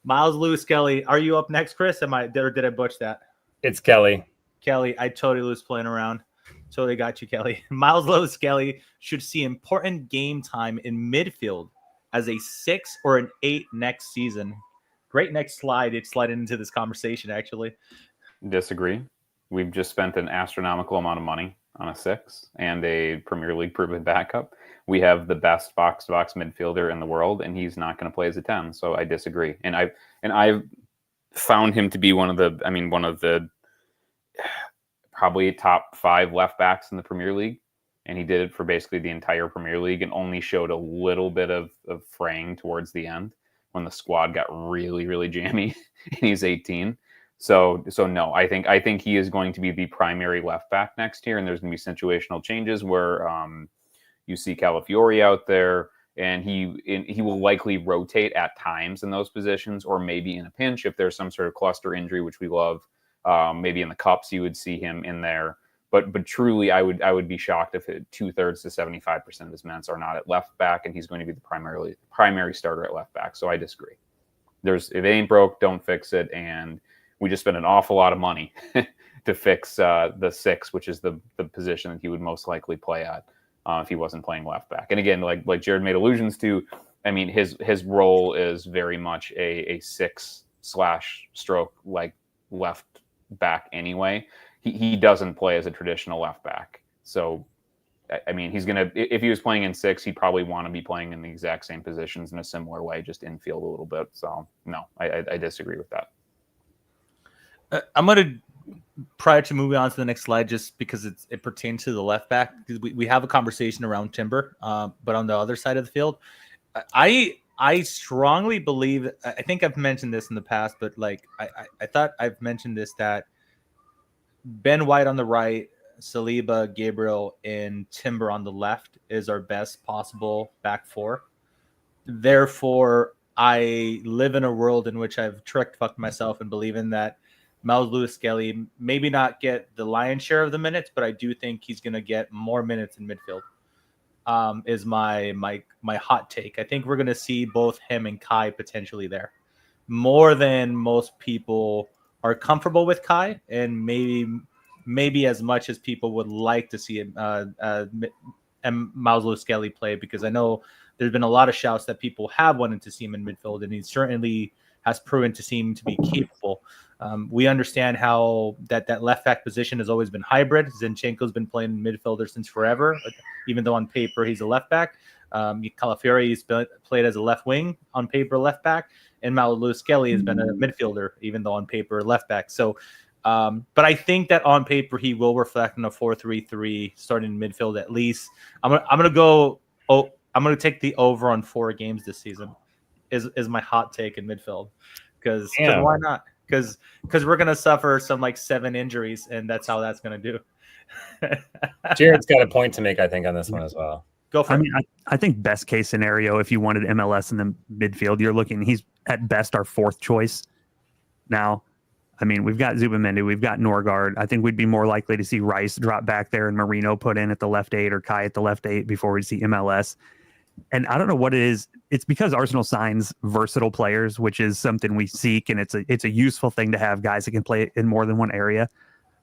Myles Lewis-Skelly, are you up next, Chris? Did I butch that? It's Kelly. Kelly, I totally was playing around. Totally got you, Kelly. Myles Lewis-Skelly should see important game time in midfield as a 6 or an 8 next season. Great next slide. It's sliding into this conversation, actually. Disagree. We've just spent an astronomical amount of money on a 6 and a Premier League proven backup. We have the best box-to-box midfielder in the world, and he's not going to play as a 10. So I disagree. And I've found him to be one of the probably top 5 left backs in the Premier League. And he did it for basically the entire Premier League and only showed a little bit of fraying towards the end when the squad got really, really jammy and he's 18. So no, I think he is going to be the primary left back next year. And there's going to be situational changes where you see Calafiori out there, and he will likely rotate at times in those positions, or maybe in a pinch if there's some sort of cluster injury, which we love. Maybe in the cups you would see him in there, but truly I would be shocked if 2/3 to 75% of his minutes are not at left back, and he's going to be the primary starter at left back. So I disagree. If it ain't broke, don't fix it, and we just spent an awful lot of money to fix the 6, which is the position that he would most likely play at. If he wasn't playing left back. And again, like Jared made allusions to, I mean, his role is very much a 6/stroke like left back anyway. He doesn't play as a traditional left back. So, I mean, if he was playing in 6, he'd probably want to be playing in the exact same positions in a similar way, just infield a little bit. So, no, I disagree with that. I'm going to, prior to moving on to the next slide, just because it pertains to the left back, we have a conversation around Timber, but on the other side of the field, I strongly believe, I think I've mentioned this in the past, but I thought I've mentioned this, that Ben White on the right, Saliba, Gabriel, and Timber on the left is our best possible back 4. Therefore, I live in a world in which I've fucked myself and believe in that Myles Lewis-Skelly maybe not get the lion's share of the minutes, but I do think he's going to get more minutes in midfield. Is my hot take. I think we're going to see both him and Kai potentially there, more than most people are comfortable with Kai, and maybe as much as people would like to see Myles Lewis-Skelly play, because I know there's been a lot of shouts that people have wanted to see him in midfield, and he certainly has proven to seem to be capable. We understand how that left back position has always been hybrid. Zinchenko's been playing midfielder since forever, even though on paper he's a left back. Calafiori's played as a left wing, on paper left back, and Myles Lewis-Skelly has been a midfielder, even though on paper left back. So But I think that on paper he will reflect in a 4-3-3 starting in midfield at least. I'm gonna take the over on 4 games this season. Is my hot take in midfield because why not? Because we're gonna suffer some like 7 injuries and that's how that's gonna do. Jared's got a point to make, I think, on this one as well. Go for it. mean, I think best case scenario, if you wanted MLS in the midfield, you're looking, he's at best our 4th choice. Now, I mean, we've got Zubamendi, we've got Norgaard. I think we'd be more likely to see Rice drop back there and Marino put in at the left 8 or Kai at the left 8 before we see MLS. And I don't know what it is. It's because Arsenal signs versatile players, which is something we seek, and it's a useful thing to have guys that can play in more than one area.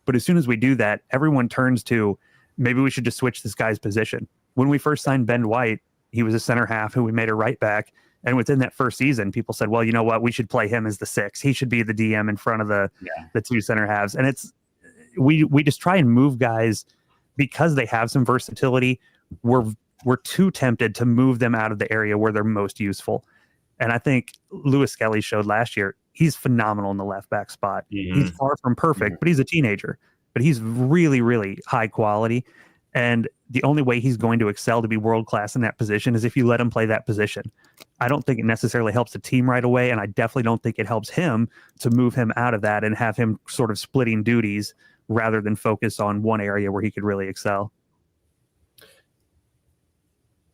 But as soon as we do that, everyone turns to maybe we should just switch this guy's position. When we first signed Ben White, he was a center half who we made a right back. And within that first season, people said, well, you know what? We should play him as the 6. He should be the DM in front of the 2 center halves. And we just try and move guys because they have some versatility. We're too tempted to move them out of the area where they're most useful. And I think Lewis-Skelly showed last year, he's phenomenal in the left back spot. Mm-hmm. He's far from perfect, but he's a teenager. But he's really, really high quality. And the only way he's going to excel to be world-class in that position is if you let him play that position. I don't think it necessarily helps the team right away, and I definitely don't think it helps him to move him out of that and have him sort of splitting duties rather than focus on one area where he could really excel.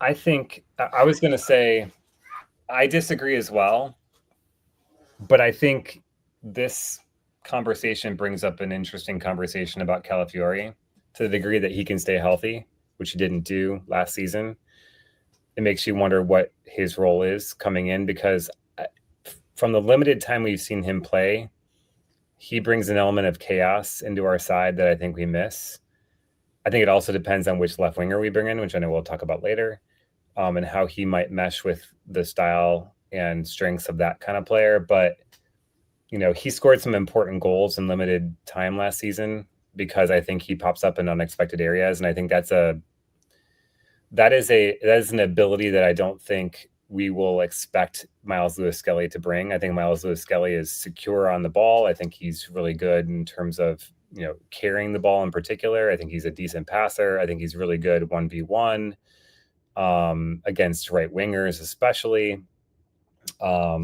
I think I was going to say I disagree as well, but I think this conversation brings up an interesting conversation about Calafiori to the degree that he can stay healthy, which he didn't do last season. It makes you wonder what his role is coming in, because from the limited time we've seen him play, he brings an element of chaos into our side that I think we miss. I think it also depends on which left winger we bring in, which I know we'll talk about later, and how he might mesh with the style and strengths of that kind of player. But, you know, he scored some important goals in limited time last season because I think he pops up in unexpected areas. And I think that is an ability that I don't think we will expect Myles Lewis-Skelly to bring. I think Myles Lewis-Skelly is secure on the ball. I think he's really good in terms of, you know, carrying the ball in particular. I think he's a decent passer. I think he's really good 1v1 against right wingers, especially. I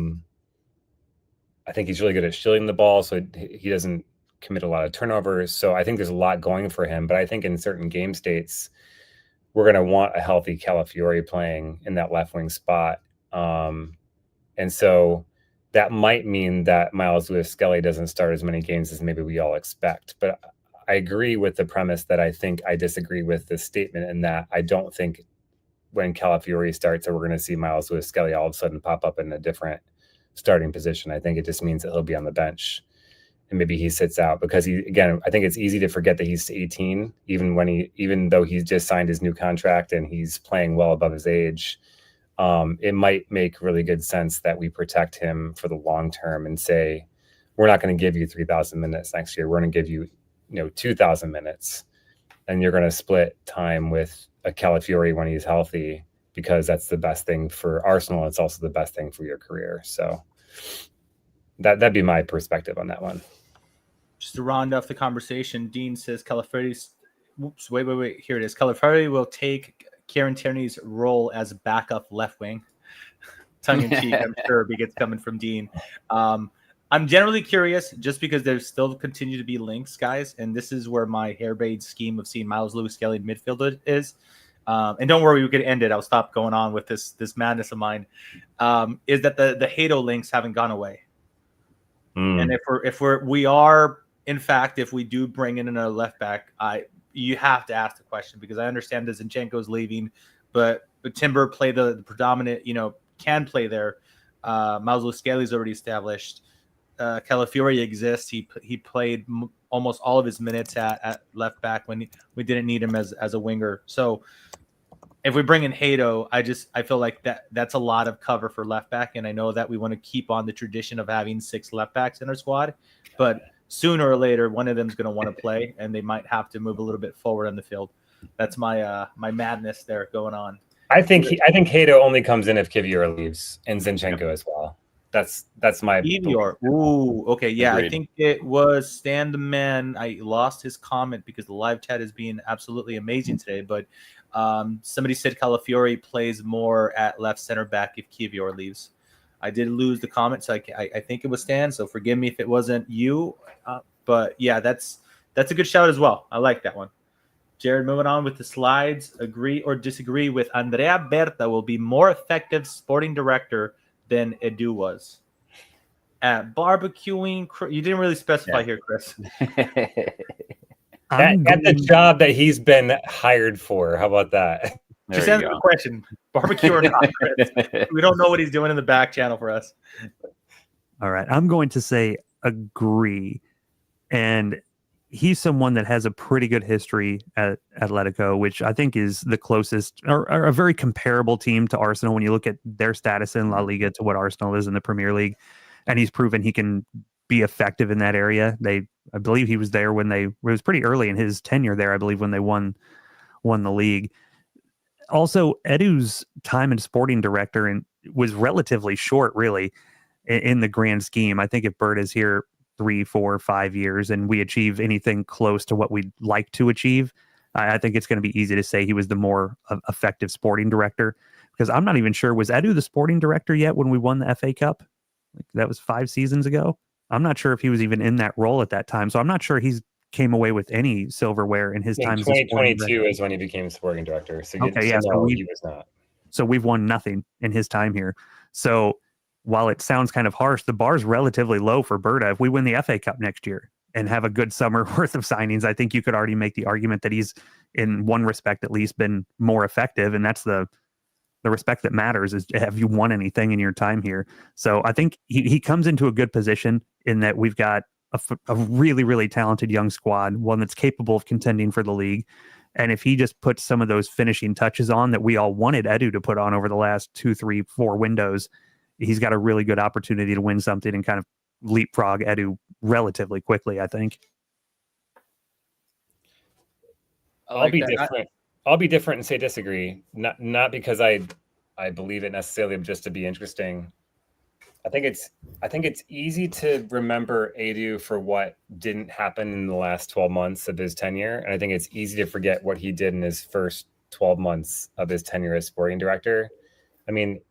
think he's really good at shielding the ball, so he doesn't commit a lot of turnovers. So I think there's a lot going for him. But I think in certain game states, we're going to want a healthy Calafiori playing in that left wing spot. And so that might mean that Myles Lewis-Skelly doesn't start as many games as maybe we all expect. But I agree with the premise that I think I disagree with the statement in that I don't think when Calafiori starts that we're going to see Myles Lewis-Skelly all of a sudden pop up in a different starting position. I think it just means that he'll be on the bench and maybe he sits out because I think it's easy to forget that he's 18, even though he's just signed his new contract and he's playing well above his age. It might make really good sense that we protect him for the long term and say, we're not going to give you 3,000 minutes next year. We're going to give you, 2,000 minutes, and you're going to split time with a Calafiori when he's healthy, because that's the best thing for Arsenal. It's also the best thing for your career. So that'd be my perspective on that one. Just to round off the conversation, Dean says Calafiori's. Wait. Here it is. Calafiori will take Kieran Tierney's role as backup left wing. Tongue in cheek, I'm sure, because it's coming from Dean. I'm generally curious, just because there still continue to be links, guys, and this is where my harebrained scheme of seeing Myles Lewis-Skelly in midfield is. And don't worry, we could end it. I'll stop going on with this madness of mine. Is that the Hato links haven't gone away? And if we do bring in another left back, you have to ask the question, because I understand that Zinchenko's leaving, but Timber play the predominant, can play there. Myles Lewis-Skelly's already established. Calafiori exists. He played almost all of his minutes at left back when we didn't need him as a winger. So if we bring in Hato, I feel like that's a lot of cover for left back, and I know that we want to keep on the tradition of having 6 left backs in our squad, but sooner or later one of them is going to want to play, and they might have to move a little bit forward on the field. That's my madness there going on. I think Hato only comes in if Kivior leaves, and Zinchenko as well. That's my belief. Evior. Ooh, okay. Yeah, Agreed. I think it was Stan the Man. I lost his comment because the live chat is being absolutely amazing today. But somebody said Calafiore plays more at left center back if Kivior leaves. I did lose the comment, so I think it was Stan. So forgive me if it wasn't you. But yeah, that's a good shout as well. I like that one. Jared, moving on with the slides. Agree or disagree with Andrea Berta will be more effective sporting director than Edu was. At barbecuing, you didn't really specify here, Chris. At the job that he's been hired for. How about that? Just answer the question. Barbecue or not, Chris? We don't know what he's doing in the back channel for us. All right. I'm going to say agree. And he's someone that has a pretty good history at Atletico, which I think is the closest or a very comparable team to Arsenal when you look at their status in La Liga to what Arsenal is in the Premier League. And he's proven he can be effective in that area. I believe he was there when it was pretty early in his tenure there, I believe, when they won the league. Also, Edu's time as sporting director was relatively short, really, in the grand scheme. I think if Bert is here 3, 4, 5 years and we achieve anything close to what we'd like to achieve, I think it's going to be easy to say he was the more effective sporting director, because I'm not even sure, was Edu the sporting director yet when we won the FA Cup? That was 5 seasons ago. I'm not sure if he was even in that role at that time. So I'm not sure he's came away with any silverware in his time. 2022 is when he became sporting director. So he was not. So we've won nothing in his time here. So while it sounds kind of harsh, the bar's relatively low for Berta. If we win the FA Cup next year and have a good summer worth of signings, I think you could already make the argument that he's, in one respect at least, been more effective. And that's the respect that matters, is have you won anything in your time here? So I think he comes into a good position in that we've got a really, really talented young squad, one that's capable of contending for the league. And if he just puts some of those finishing touches on that we all wanted Edu to put on over the last 2, 3, 4 windows, he's got a really good opportunity to win something and kind of leapfrog Edu relatively quickly, I think. I'll be different and say disagree. Not because I believe it necessarily, just to be interesting. I think it's easy to remember Edu for what didn't happen in the last 12 months of his tenure, and I think it's easy to forget what he did in his first 12 months of his tenure as sporting director. I mean,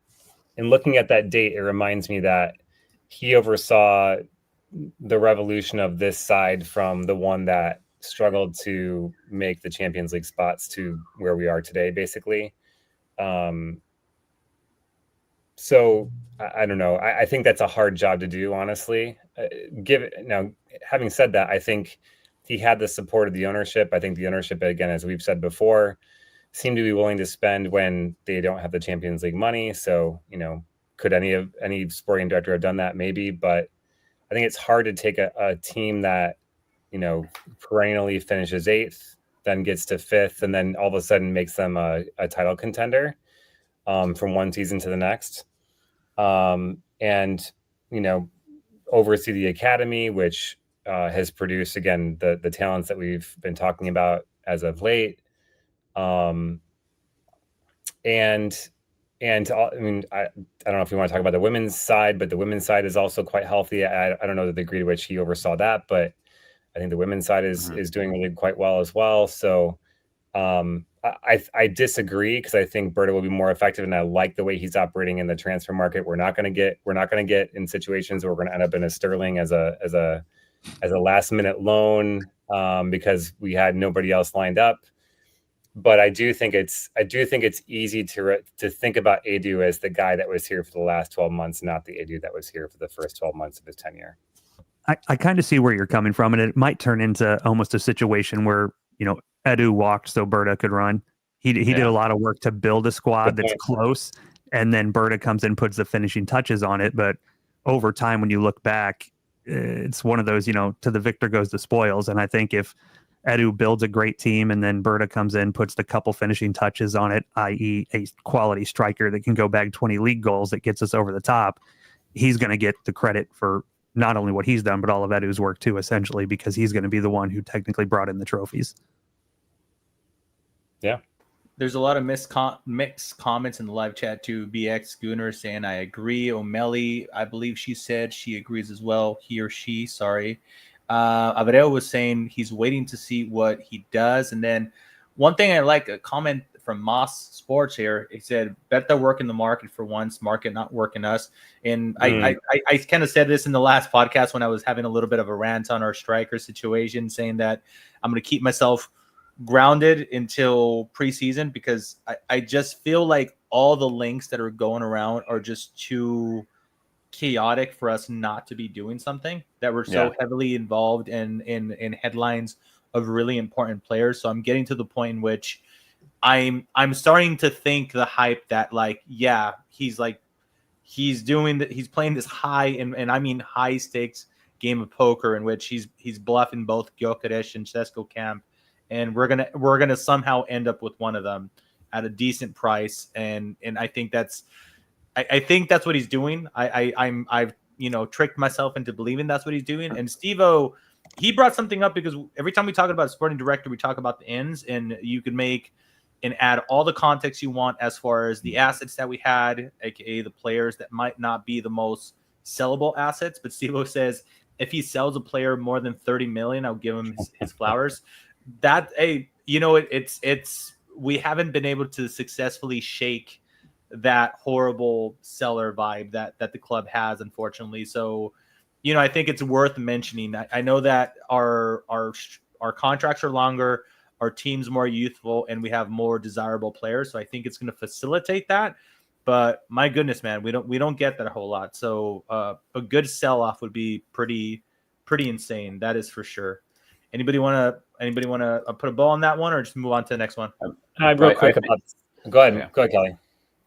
in looking at that date, it reminds me that he oversaw the revolution of this side from the one that struggled to make the Champions League spots to where we are today, basically. So I don't know. I think that's a hard job to do, honestly. Having said that, I think he had the support of the ownership. I think the ownership, again, as we've said before, seem to be willing to spend when they don't have the Champions League money. So, could any sporting director have done that? Maybe, but I think it's hard to take a team that, perennially finishes 8th, then gets to 5th, and then all of a sudden makes them a title contender from one season to the next. And, oversee the academy, which has produced, again, the talents that we've been talking about as of late. And I don't know if we want to talk about the women's side, but the women's side is also quite healthy. I don't know the degree to which he oversaw that, but I think the women's side is doing really quite well as well. So I disagree, because I think Berta will be more effective, and I like the way he's operating in the transfer market. We're not going to get in situations where we're going to end up in a Sterling as a last minute loan because we had nobody else lined up. But I do think it's easy to think about Edu as the guy that was here for the last 12 months, not the Edu that was here for the first 12 months of his tenure. I kind of see where you're coming from, and it might turn into almost a situation where, Edu walked so Berta could run. He did a lot of work to build a squad that's close, and then Berta comes in, puts the finishing touches on it. But over time, when you look back, it's one of those, to the victor goes the spoils. And I think if Edu builds a great team and then Berta comes in, puts the couple finishing touches on it, i.e. a quality striker that can go bag 20 league goals that gets us over the top, he's going to get the credit for not only what he's done, but all of Edu's work too, essentially, because he's going to be the one who technically brought in the trophies. Yeah. There's a lot of mixed comments in the live chat too. BX Gunner saying, I agree. O'Malley, I believe she said she agrees as well. He or she, sorry. Abreu was saying he's waiting to see what he does. And then one thing I like, a comment from Moss Sports here. He said, bet they're working the market for once, market not working us. And I kind of said this in the last podcast when I was having a little bit of a rant on our striker situation, saying that I'm going to keep myself grounded until preseason because I just feel like all the links that are going around are just too chaotic for us not to be doing something, that we're so heavily involved in headlines of really important players. So I'm getting to the point in which I'm starting to think the hype that he's playing this high and I mean high stakes game of poker in which he's bluffing both Gyökeres and Cesco Camp, and we're gonna somehow end up with one of them at a decent price, and I think that's what he's doing. I've tricked myself into believing that's what he's doing. And Steve-O, he brought something up because every time we talk about a sporting director, we talk about the ins, and you can make and add all the context you want as far as the assets that we had, aka the players that might not be the most sellable assets. But Steve-O says if he sells a player more than 30 million, I'll give him his flowers. That it's we haven't been able to successfully shake that horrible seller vibe that the club has, unfortunately. So, I think it's worth mentioning. I know that our contracts are longer, our team's more youthful, and we have more desirable players. So I think it's going to facilitate that. But my goodness, man, we don't get that a whole lot. So a good sell-off would be pretty insane. That is for sure. Anybody want to put a ball on that one, or just move on to the next one? Real quick about. Go ahead, Kelly.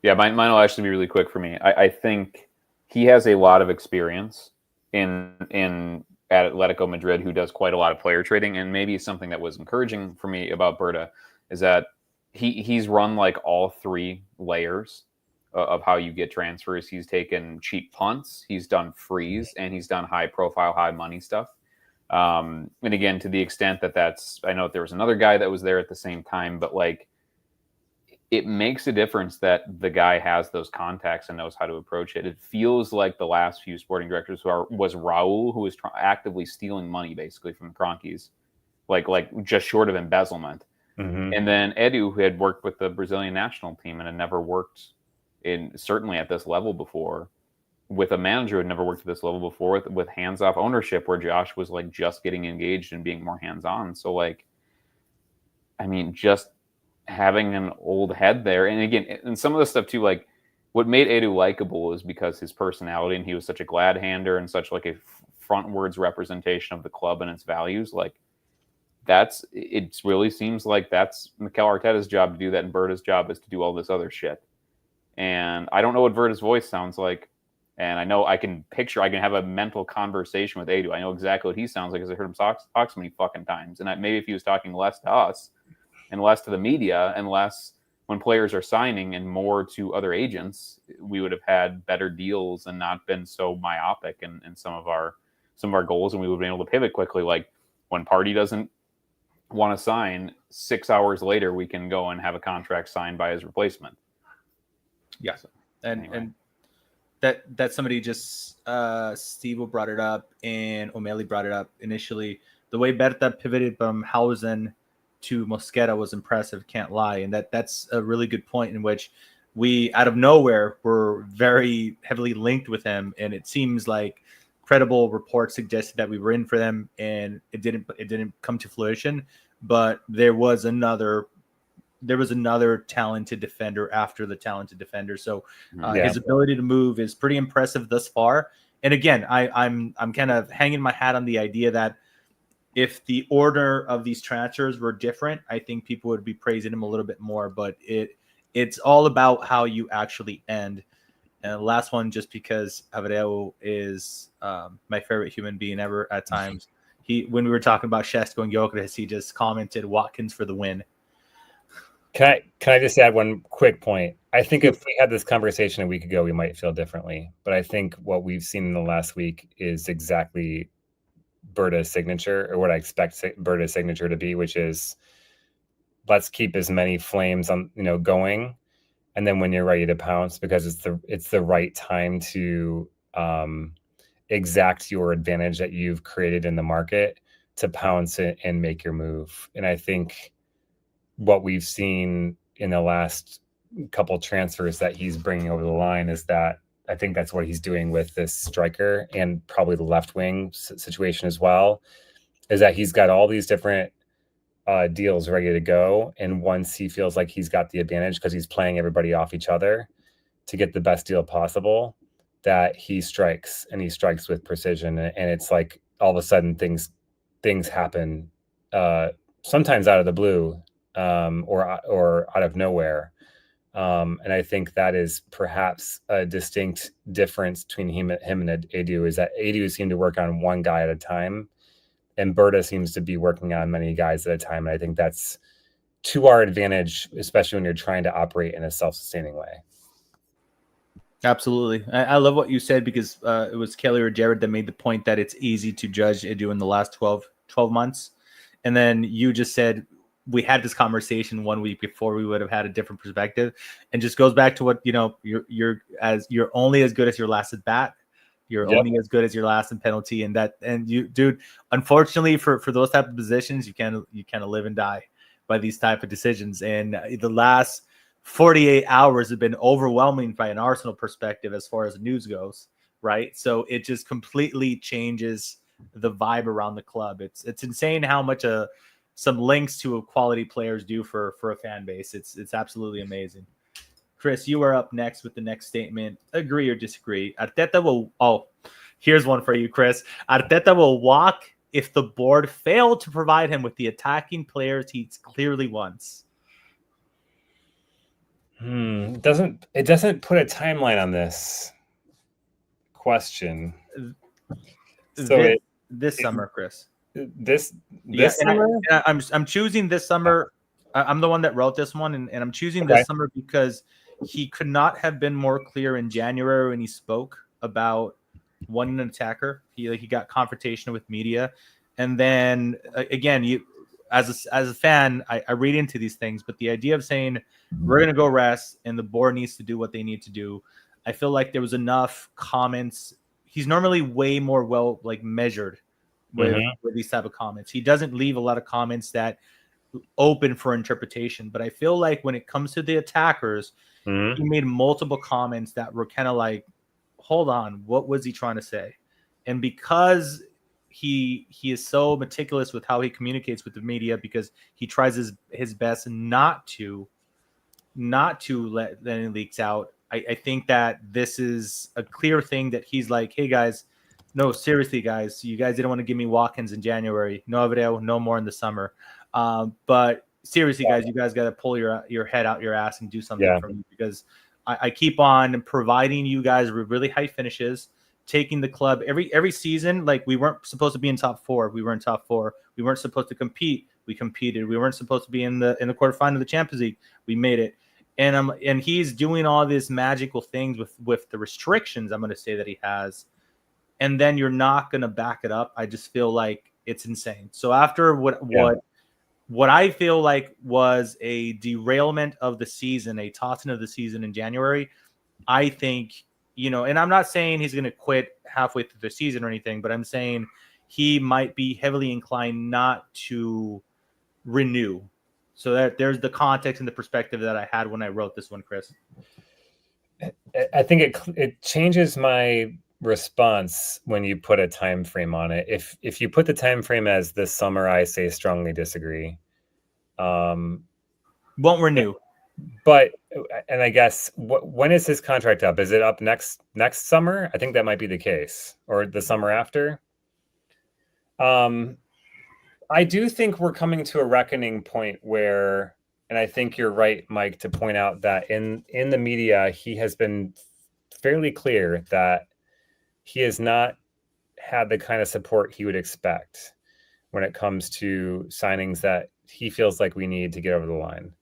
Yeah, mine will actually be really quick for me. I think he has a lot of experience in at Atletico Madrid, who does quite a lot of player trading, and maybe something that was encouraging for me about Berta is that he's run like all three layers of how you get transfers. He's taken cheap punts, he's done frees, and he's done high profile, high money stuff. And again, to the extent that's, I know there was another guy that was there at the same time, but like, it makes a difference that the guy has those contacts and knows how to approach it. It feels like the last few sporting directors was Raul, who was actively stealing money basically from the Cronkies, like just short of embezzlement. Mm-hmm. And then Edu, who had worked with the Brazilian national team and had never worked certainly at this level before, with a manager who had never worked at this level before, with hands-off ownership, where Josh was like just getting engaged and being more hands-on. So like, I mean, just having an old head there. And again, and some of the stuff too, like what made Edu likable is because his personality, and he was such a glad-hander and such like a frontwards representation of the club and its values. Like it really seems like that's Mikel Arteta's job to do that, and Berta's job is to do all this other shit. And I don't know what Berta's voice sounds like. And I know I can have a mental conversation with Edu. I know exactly what he sounds like because I heard him talk so many fucking times. And maybe if he was talking less to us and less to the media and less when players are signing and more to other agents, we would have had better deals and not been so myopic in some of our goals. And we would have been able to pivot quickly. Like when Partey doesn't want to sign, 6 hours later, we can go and have a contract signed by his replacement. Yeah. So, and anyway. That somebody just Steve brought it up and O'Malley brought it up initially. The way Berta pivoted from Hausen to Mosquera was impressive, can't lie. And that's a really good point in which we, out of nowhere, were very heavily linked with him. And it seems like credible reports suggested that we were in for them, and it didn't come to fruition. But there was another talented defender after the talented defender. So his ability to move is pretty impressive thus far. And again, I'm kind of hanging my hat on the idea that if the order of these transfers were different, I think people would be praising him a little bit more. But it's all about how you actually end. And the last one, just because Abreu is my favorite human being ever at times. When we were talking about Cesco and Gyökeres, he just commented Watkins for the win. Can I just add one quick point? I think if we had this conversation a week ago, we might feel differently. But I think what we've seen in the last week is exactly Berta's signature, or what I expect Berta's signature to be, which is let's keep as many flames on, going. And then when you're ready to pounce, because it's the right time to exact your advantage that you've created in the market, to pounce it and make your move. And I think what we've seen in the last couple transfers that he's bringing over the line is that I think that's what he's doing with this striker, and probably the left wing situation as well, is that he's got all these different deals ready to go. And once he feels like he's got the advantage, because he's playing everybody off each other to get the best deal possible, that he strikes, and he strikes with precision. And it's like all of a sudden things happen, sometimes out of the blue, or out of nowhere. And I think that is perhaps a distinct difference between him and Edu, is that Edu seemed to work on one guy at a time, and Berta seems to be working on many guys at a time. And I think that's to our advantage, especially when you're trying to operate in a self-sustaining way. Absolutely. I love what you said, because it was Kelly or Jared that made the point that it's easy to judge Edu in the last 12 months. And then you just said, we had this conversation 1 week before, we would have had a different perspective, and just goes back to what, you're only as good as your last at bat. You're only as good as your last in penalty. And you, dude, unfortunately for those type of positions, you kind of live and die by these type of decisions. And the last 48 hours have been overwhelming by an Arsenal perspective as far as news goes, right? So it just completely changes the vibe around the club. It's insane how much some links to quality players do for a fan base. It's absolutely amazing. Chris, you are up next with the next statement. Agree or disagree? Arteta will. Here's one for you, Chris. Arteta will walk if the board failed to provide him with the attacking players he clearly wants. It doesn't put a timeline on this question. So this summer, Chris. This summer? I'm choosing this summer. I'm the one that wrote this one, and I'm choosing this summer because he could not have been more clear in January when he spoke about wanting an attacker. He got confrontation with media, and then again, you as a fan, I read into these things, but the idea of saying we're gonna go rest and the board needs to do what they need to do, I feel like there was enough comments. He's normally way more measured with these type of comments. He doesn't leave a lot of comments that open for interpretation, but I feel like when it comes to the attackers, he made multiple comments that were kind of like, hold on, what was he trying to say? And because he is so meticulous with how he communicates with the media, because he tries his best not to let any leaks out, I think that this is a clear thing that he's like, hey guys, no, seriously guys, you guys didn't want to give me walk-ins in January, no Abreu, no more in the summer, but seriously guys, you guys got to pull your head out your ass and do something for me, because I keep on providing you guys with really high finishes, taking the club every season. Like, we weren't supposed to be in top four, we were in top four. We weren't supposed to compete, we competed. We weren't supposed to be in the quarterfinal of the Champions League, we made it. And he's doing all these magical things with the restrictions, I'm going to say, that he has, and then you're not going to back it up. I just feel like it's insane. So after what I feel like was a derailment of the season, a tossing of the season in January, I think, and I'm not saying he's going to quit halfway through the season or anything, but I'm saying he might be heavily inclined not to renew. So that there's the context and the perspective that I had when I wrote this one, Chris. I think it changes my response when you put a time frame on it. If you put the time frame as this summer, I say strongly disagree. Won't renew. But I guess when is his contract up? Is it up next summer? I think that might be the case, or the summer after. I do think we're coming to a reckoning point where, and I think you're right, Mike, to point out that in the media, he has been fairly clear that he has not had the kind of support he would expect when it comes to signings that he feels like we need to get over the line.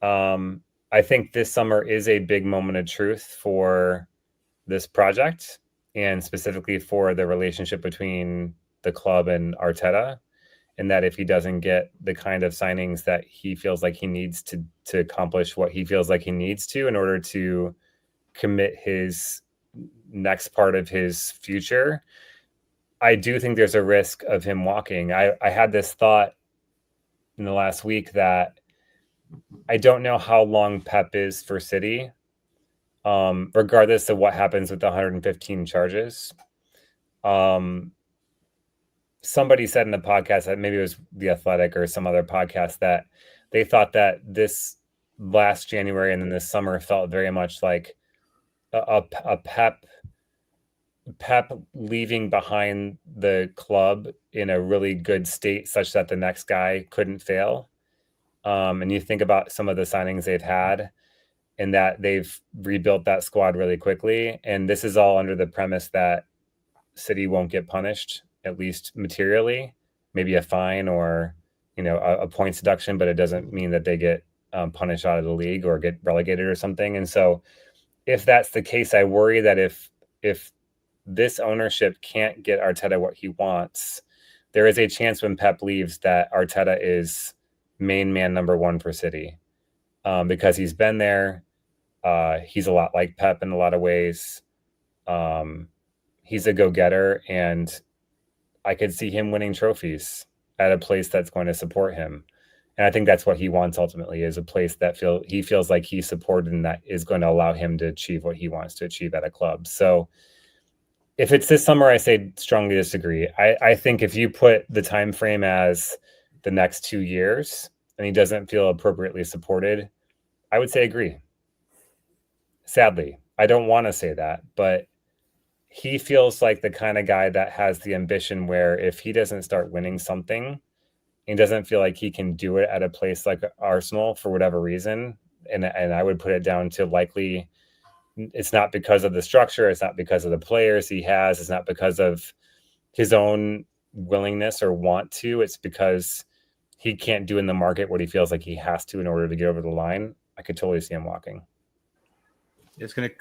I think this summer is a big moment of truth for this project, and specifically for the relationship between the club and Arteta. and that if he doesn't get the kind of signings that he feels like he needs to accomplish what he feels like he needs to in order to commit his next part of his future, I do think there's a risk of him walking. I had this thought in the last week that I don't know how long Pep is for City, regardless of what happens with the 115 charges. Somebody said in the podcast, that maybe it was The Athletic or some other podcast, that they thought that this last January and then this summer felt very much like a Pep leaving behind the club in a really good state such that the next guy couldn't fail. And you think about some of the signings they've had and that they've rebuilt that squad really quickly. And this is all under the premise that City won't get punished, at least materially, maybe a fine or, a points deduction, but it doesn't mean that they get punished out of the league or get relegated or something. And so if that's the case, I worry that if this ownership can't get Arteta what he wants, there is a chance when Pep leaves that Arteta is main man number one for City, because he's been there. He's a lot like Pep in a lot of ways. He's a go-getter, and I could see him winning trophies at a place that's going to support him. And I think that's what he wants ultimately, is a place that he feels like he's supported and that is going to allow him to achieve what he wants to achieve at a club. So if it's this summer, I say strongly disagree. I think if you put the time frame as the next 2 years and he doesn't feel appropriately supported, I would say agree. Sadly, I don't want to say that, but he feels like the kind of guy that has the ambition where if he doesn't start winning something, he doesn't feel like he can do it at a place like Arsenal for whatever reason. And I would put it down to likely it's not because of the structure. It's not because of the players he has. It's not because of his own willingness or want to. It's because he can't do in the market what he feels like he has to in order to get over the line. I could totally see him walking. It's going to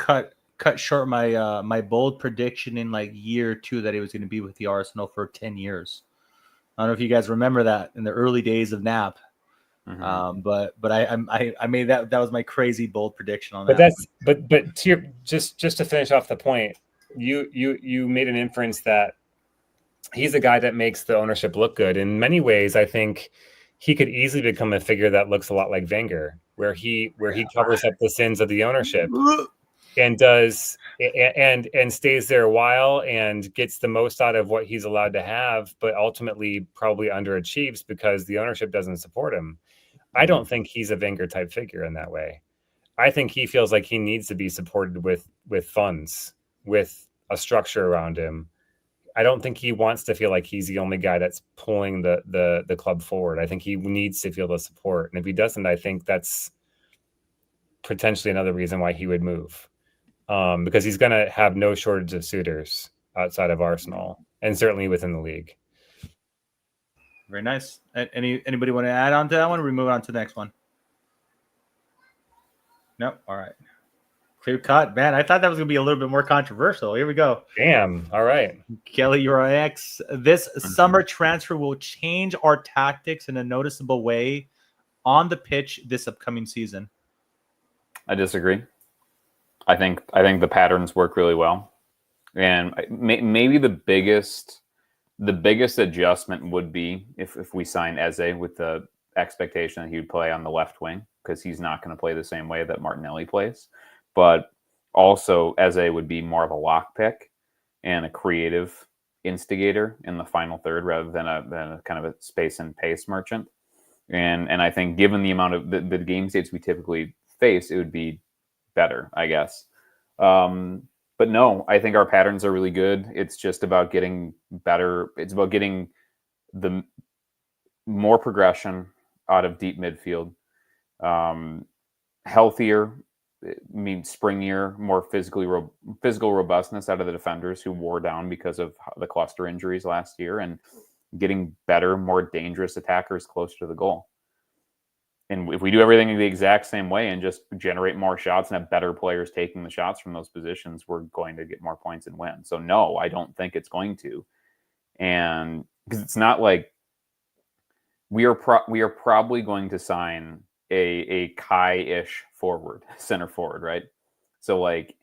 cut short my my bold prediction in like year 2 that he was going to be with the Arsenal for 10 years. I don't know if you guys remember that in the early days of NAP. Mm-hmm. But I made that was my crazy bold prediction on that. But to your, just to finish off the point, you made an inference that he's a guy that makes the ownership look good. In many ways, I think he could easily become a figure that looks a lot like Wenger, where he covers up the sins of the ownership and does and stays there a while and gets the most out of what he's allowed to have, but ultimately probably underachieves because the ownership doesn't support him. I don't think he's a Wenger type figure in that way. I think he feels like he needs to be supported with funds, with a structure around him. I don't think he wants to feel like he's the only guy that's pulling the club forward. I think he needs to feel the support. And if he doesn't, I think that's potentially another reason why he would move. Because he's going to have no shortage of suitors outside of Arsenal and certainly within the league. Very nice. Anybody want to add on to that one, or we move on to the next one? Nope. All right. Clear cut. Man, I thought that was going to be a little bit more controversial. Here we go. Damn. All right. Kelly, you're on X. This summer transfer will change our tactics in a noticeable way on the pitch this upcoming season. I disagree. I think the patterns work really well. And maybe the biggest adjustment would be if we sign Eze with the expectation that he would play on the left wing, because he's not going to play the same way that Martinelli plays. But also Eze would be more of a lock pick and a creative instigator in the final third rather than a kind of a space and pace merchant. And I think given the amount of the game states we typically face, it would be better, I guess. But no, I think our patterns are really good. It's just about getting better. It's about getting the more progression out of deep midfield, healthier, springier, more physical robustness out of the defenders who wore down because of the cluster injuries last year, and getting better, more dangerous attackers closer to the goal. And if we do everything the exact same way and just generate more shots and have better players taking the shots from those positions, we're going to get more points and win. So no, I don't think it's going to. And because it's not like we are probably going to sign a Kai-ish center forward, right? So like,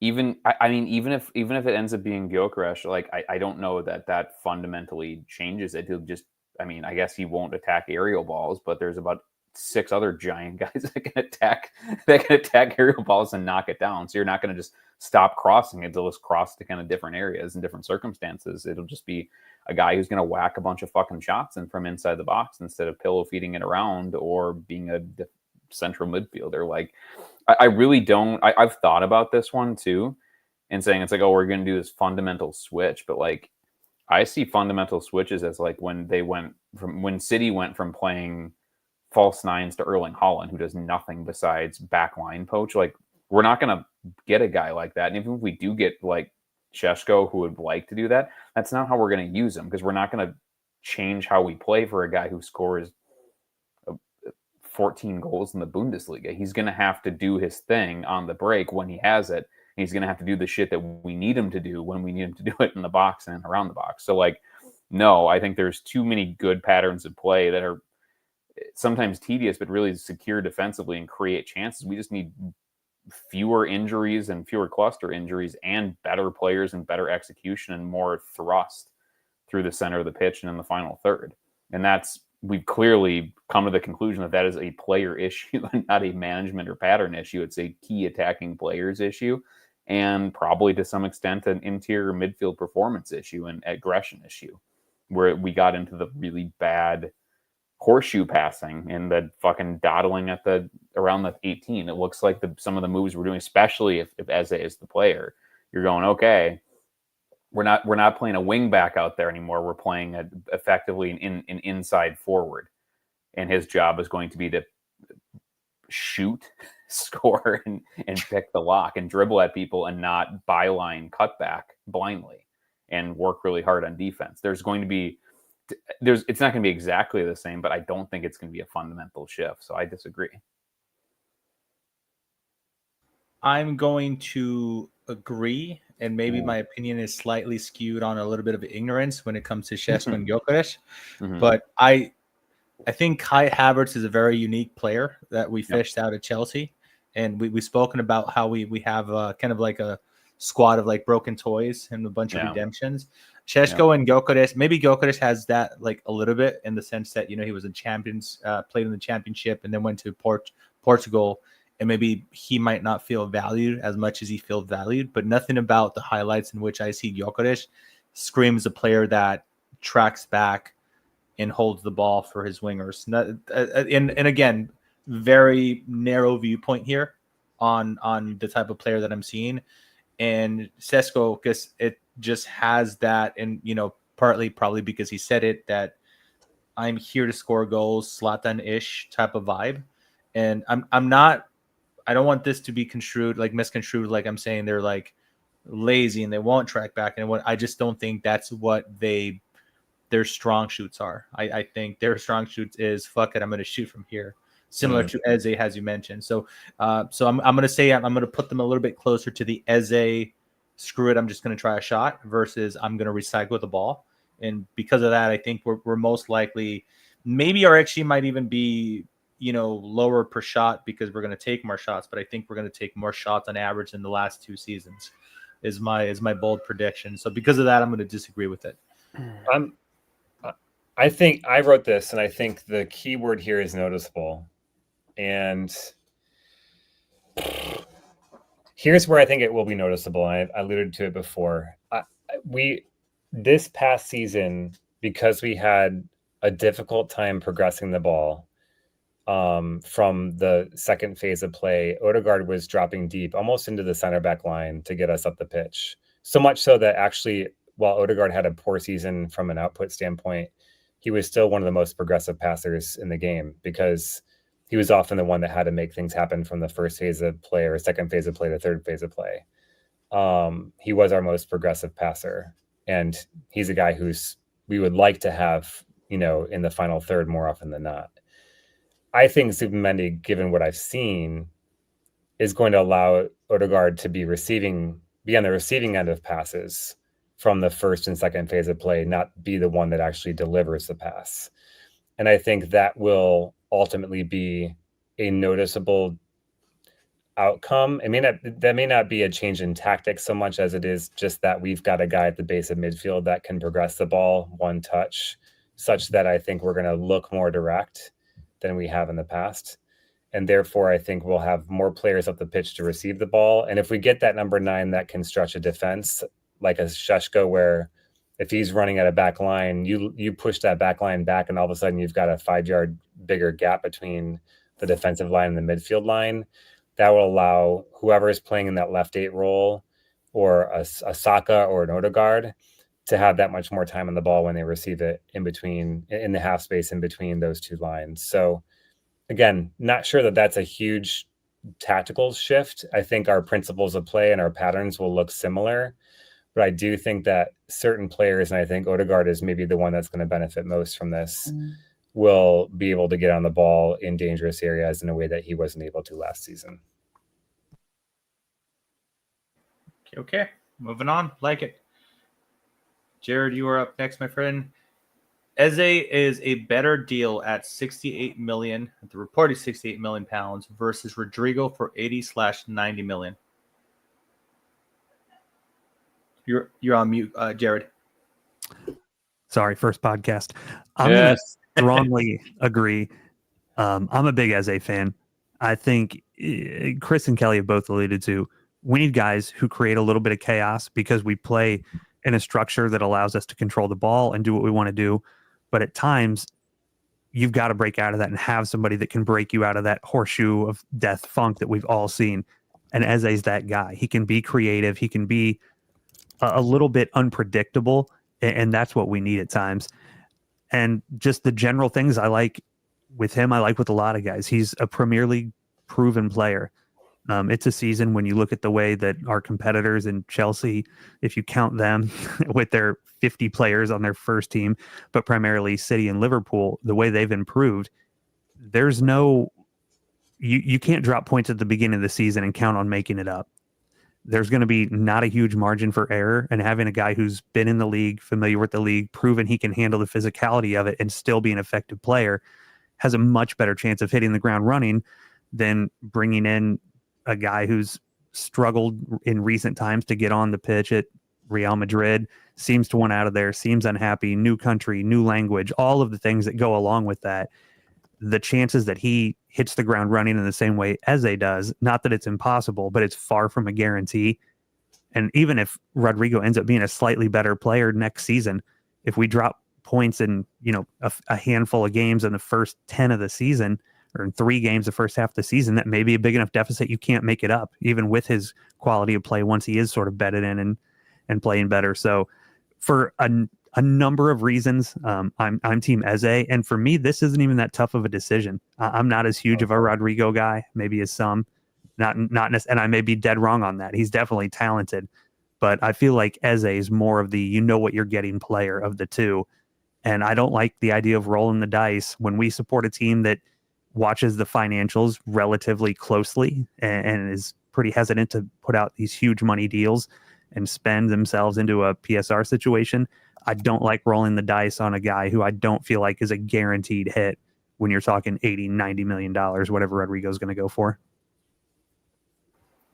even if it ends up being Gyökeres, like I don't know that fundamentally changes it. He'll just, I guess he won't attack aerial balls, but there's about 6 other giant guys that can attack aerial balls and knock it down. So you're not going to just stop crossing it. They'll just cross to kind of different areas in different circumstances. It'll just be a guy who's going to whack a bunch of fucking shots in from inside the box instead of pillow feeding it around or being a central midfielder. Like, I really don't. I've thought about this one too, and saying it's like, oh, we're going to do this fundamental switch, but like, I see fundamental switches as like when City went from playing false nines to Erling Haaland, who does nothing besides backline poach. Like, we're not going to get a guy like that, and even if we do get like Šeško, who would like to do that, that's not how we're going to use him, because we're not going to change how we play for a guy who scores 14 goals in the Bundesliga. He's going to have to do his thing on the break when he has it. And he's going to have to do the shit that we need him to do when we need him to do it in the box and around the box. So like, no, I think there's too many good patterns of play that are sometimes tedious, but really secure defensively and create chances. We just need fewer injuries and fewer cluster injuries and better players and better execution and more thrust through the center of the pitch and in the final third. And we've clearly come to the conclusion that is a player issue and not a management or pattern issue. It's a key attacking players issue, and probably to some extent an interior midfield performance issue and aggression issue, where we got into the really bad horseshoe passing and the fucking dawdling around the 18. It looks like some of the moves we're doing, especially if Eze is the player, you're going, okay, we're not playing a wing back out there anymore. We're playing effectively an inside forward, and his job is going to be to shoot, score, and pick the lock and dribble at people and not byline cut back blindly and work really hard on defense. It's not going to be exactly the same, but I don't think it's going to be a fundamental shift. So I disagree. I'm going to agree, and maybe my opinion is slightly skewed on a little bit of ignorance when it comes to Šeško and Gyökeres. But I think Kai Havertz is a very unique player that we fished out at Chelsea, and we've spoken about how we have kind of like a squad of like broken toys and a bunch of redemptions. Šeško and Gyökeres, maybe Gyökeres has that like a little bit in the sense that, he was played in the championship and then went to Portugal. And maybe he might not feel valued as much as he feels valued, but nothing about the highlights in which I see Gyökeres screams a player that tracks back and holds the ball for his wingers. And again, very narrow viewpoint here on the type of player that I'm seeing. And Šeško, because it just has that, and partly probably because he said it, that I'm here to score goals, Zlatan-ish type of vibe. And I don't want this to be misconstrued like I'm saying they're like lazy and they won't track back. And I just don't think that's what their strong shoots are. I think their strong shoots is, fuck it, I'm going to shoot from here, similar to Eze, as you mentioned. So I'm going to say I'm going to put them a little bit closer to the Eze, screw it, I'm just going to try a shot, versus I'm going to recycle the ball. And because of that, I think we're most likely, maybe our XG might even be lower per shot because we're going to take more shots, but I think we're going to take more shots on average in the last 2 seasons is my bold prediction. So because of that, I'm going to disagree with it. I think I wrote this, and I think the key word here is noticeable. And here's where I think it will be noticeable. I alluded to it before. This past season, because we had a difficult time progressing the ball, from the second phase of play, Odegaard was dropping deep almost into the center back line to get us up the pitch. So much so that actually, while Odegaard had a poor season from an output standpoint, he was still one of the most progressive passers in the game, because he was often the one that had to make things happen from the first phase of play or second phase of play to third phase of play. He was our most progressive passer, and he's a guy we would like to have, in the final third more often than not. I think Zubimendi, given what I've seen, is going to allow Odegaard to be on the receiving end of passes from the first and second phase of play, not be the one that actually delivers the pass. And I think that will ultimately be a noticeable outcome. That may not be a change in tactics so much as it is just that we've got a guy at the base of midfield that can progress the ball one touch, such that I think we're going to look more direct than we have in the past. And therefore, I think we'll have more players up the pitch to receive the ball. And if we get that number 9 that can stretch a defense, like a Sheshko, where if he's running at a back line, you push that back line back, and all of a sudden you've got a 5-yard bigger gap between the defensive line and the midfield line. That will allow whoever is playing in that left 8 role, or a Saka or an Odegaard, to have that much more time on the ball when they receive it in the half space in between those two lines. So again, not sure that that's a huge tactical shift. I think our principles of play and our patterns will look similar, but I do think that certain players, and I think Odegaard is maybe the one that's going to benefit most from this, will be able to get on the ball in dangerous areas in a way that he wasn't able to last season. Okay. Moving on. Like it. Jared, you are up next, my friend. Eze is a better deal at 68 million, at the reported 68 million pounds, versus Rodrygo for 80/90 million. You're on mute, Jared. Sorry, first podcast. I'm going to strongly agree. I'm a big Eze fan. I think Chris and Kelly have both alluded to, we need guys who create a little bit of chaos because we play in a structure that allows us to control the ball and do what we want to do. But at times, you've got to break out of that and have somebody that can break you out of that horseshoe of death funk that we've all seen. And Eze's that guy. He can be creative. He can be a little bit unpredictable. And that's what we need at times. And just the general things I like with him, I like with a lot of guys. He's a Premier League proven player. It's a season when you look at the way that our competitors in Chelsea, if you count them with their 50 players on their first team, but primarily City and Liverpool, the way they've improved, there's no, you can't drop points at the beginning of the season and count on making it up. There's going to be not a huge margin for error, and having a guy who's been in the league, familiar with the league, proven he can handle the physicality of it and still be an effective player has a much better chance of hitting the ground running than bringing in a guy who's struggled in recent times to get on the pitch at Real Madrid, seems to want out of there, seems unhappy, new country, new language, all of the things that go along with that. The chances that he hits the ground running in the same way Eze does, not that it's impossible, but it's far from a guarantee. And even if Rodrygo ends up being a slightly better player next season, if we drop points in, a handful of games in the first 10 of the season, or in 3 games the first half of the season, that may be a big enough deficit you can't make it up, even with his quality of play once he is sort of bedded in and playing better. So for a number of reasons, I'm team Eze. And for me, this isn't even that tough of a decision. I'm not as huge of a Rodrygo guy, maybe as some, and I may be dead wrong on that. He's definitely talented, but I feel like Eze is more of the, what you're getting player of the two. And I don't like the idea of rolling the dice when we support a team that watches the financials relatively closely and is pretty hesitant to put out these huge money deals and spend themselves into a PSR situation. I don't like rolling the dice on a guy who I don't feel like is a guaranteed hit when you're talking $80-90 million, whatever Rodrygo's going to go for.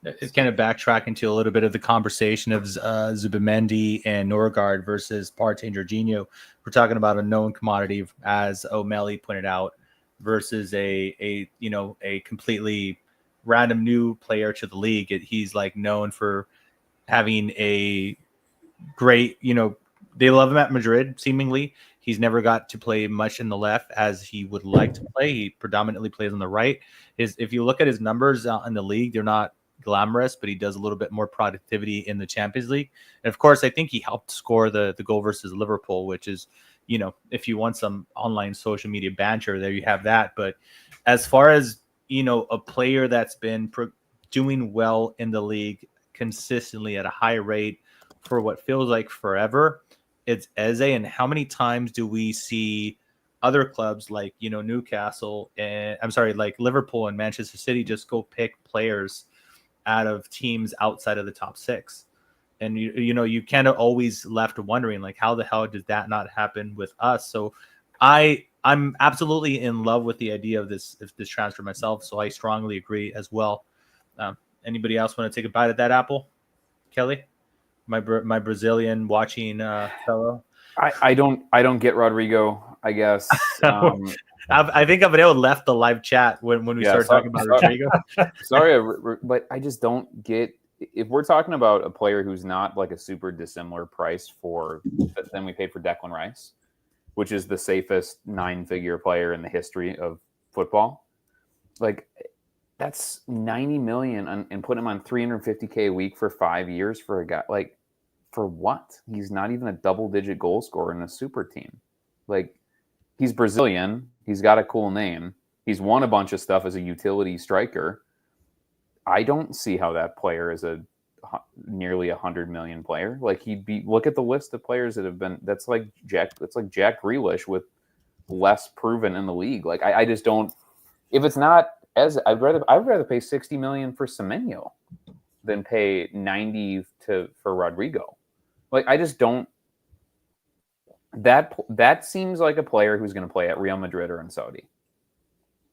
It's kind of backtracking to a little bit of the conversation of Zubimendi and Norgaard versus Partey and Jorginho. We're talking about a known commodity, as O'Malley pointed out, versus a completely random new player to the league. He's like known for having a great, they love him at Madrid, seemingly. He's never got to play much in the left as he would like to play. He predominantly plays on the right. If you look at his numbers in the league, they're not glamorous, but he does a little bit more productivity in the Champions League. And of course, I think he helped score the goal versus Liverpool, which is, if you want some online social media banter, there you have that. But as far as, a player that's been doing well in the league consistently at a high rate for what feels like forever, it's Eze. And how many times do we see other clubs like, Newcastle and like Liverpool and Manchester City just go pick players out of teams outside of the top 6? And you kind of always left wondering, like, how the hell did that not happen with us? So I'm absolutely in love with the idea of this transfer myself, so I strongly agree as well. Anybody else want to take a bite at that apple? Kelly, my Brazilian watching fellow. I don't get Rodrygo, I guess. I think Abreu left the live chat when we started talking about Rodrygo. Sorry, but I just don't get, if we're talking about a player who's not like a super dissimilar price than we paid for Declan Rice, which is the safest 9-figure player in the history of football. Like, that's 90 million and put him on 350K a week for 5 years for a guy. Like, for what? He's not even a double-digit goal scorer in a super team. Like, he's Brazilian. He's got a cool name. He's won a bunch of stuff as a utility striker. I don't see how that player is a nearly 100 million player. Like, look at the list of players that have been, that's like Jack Grealish with less proven in the league. Like, I just don't, if it's not I'd rather pay 60 million for Semenyo than pay 90 for Rodrygo. Like, I just don't, that seems like a player who's going to play at Real Madrid or in Saudi.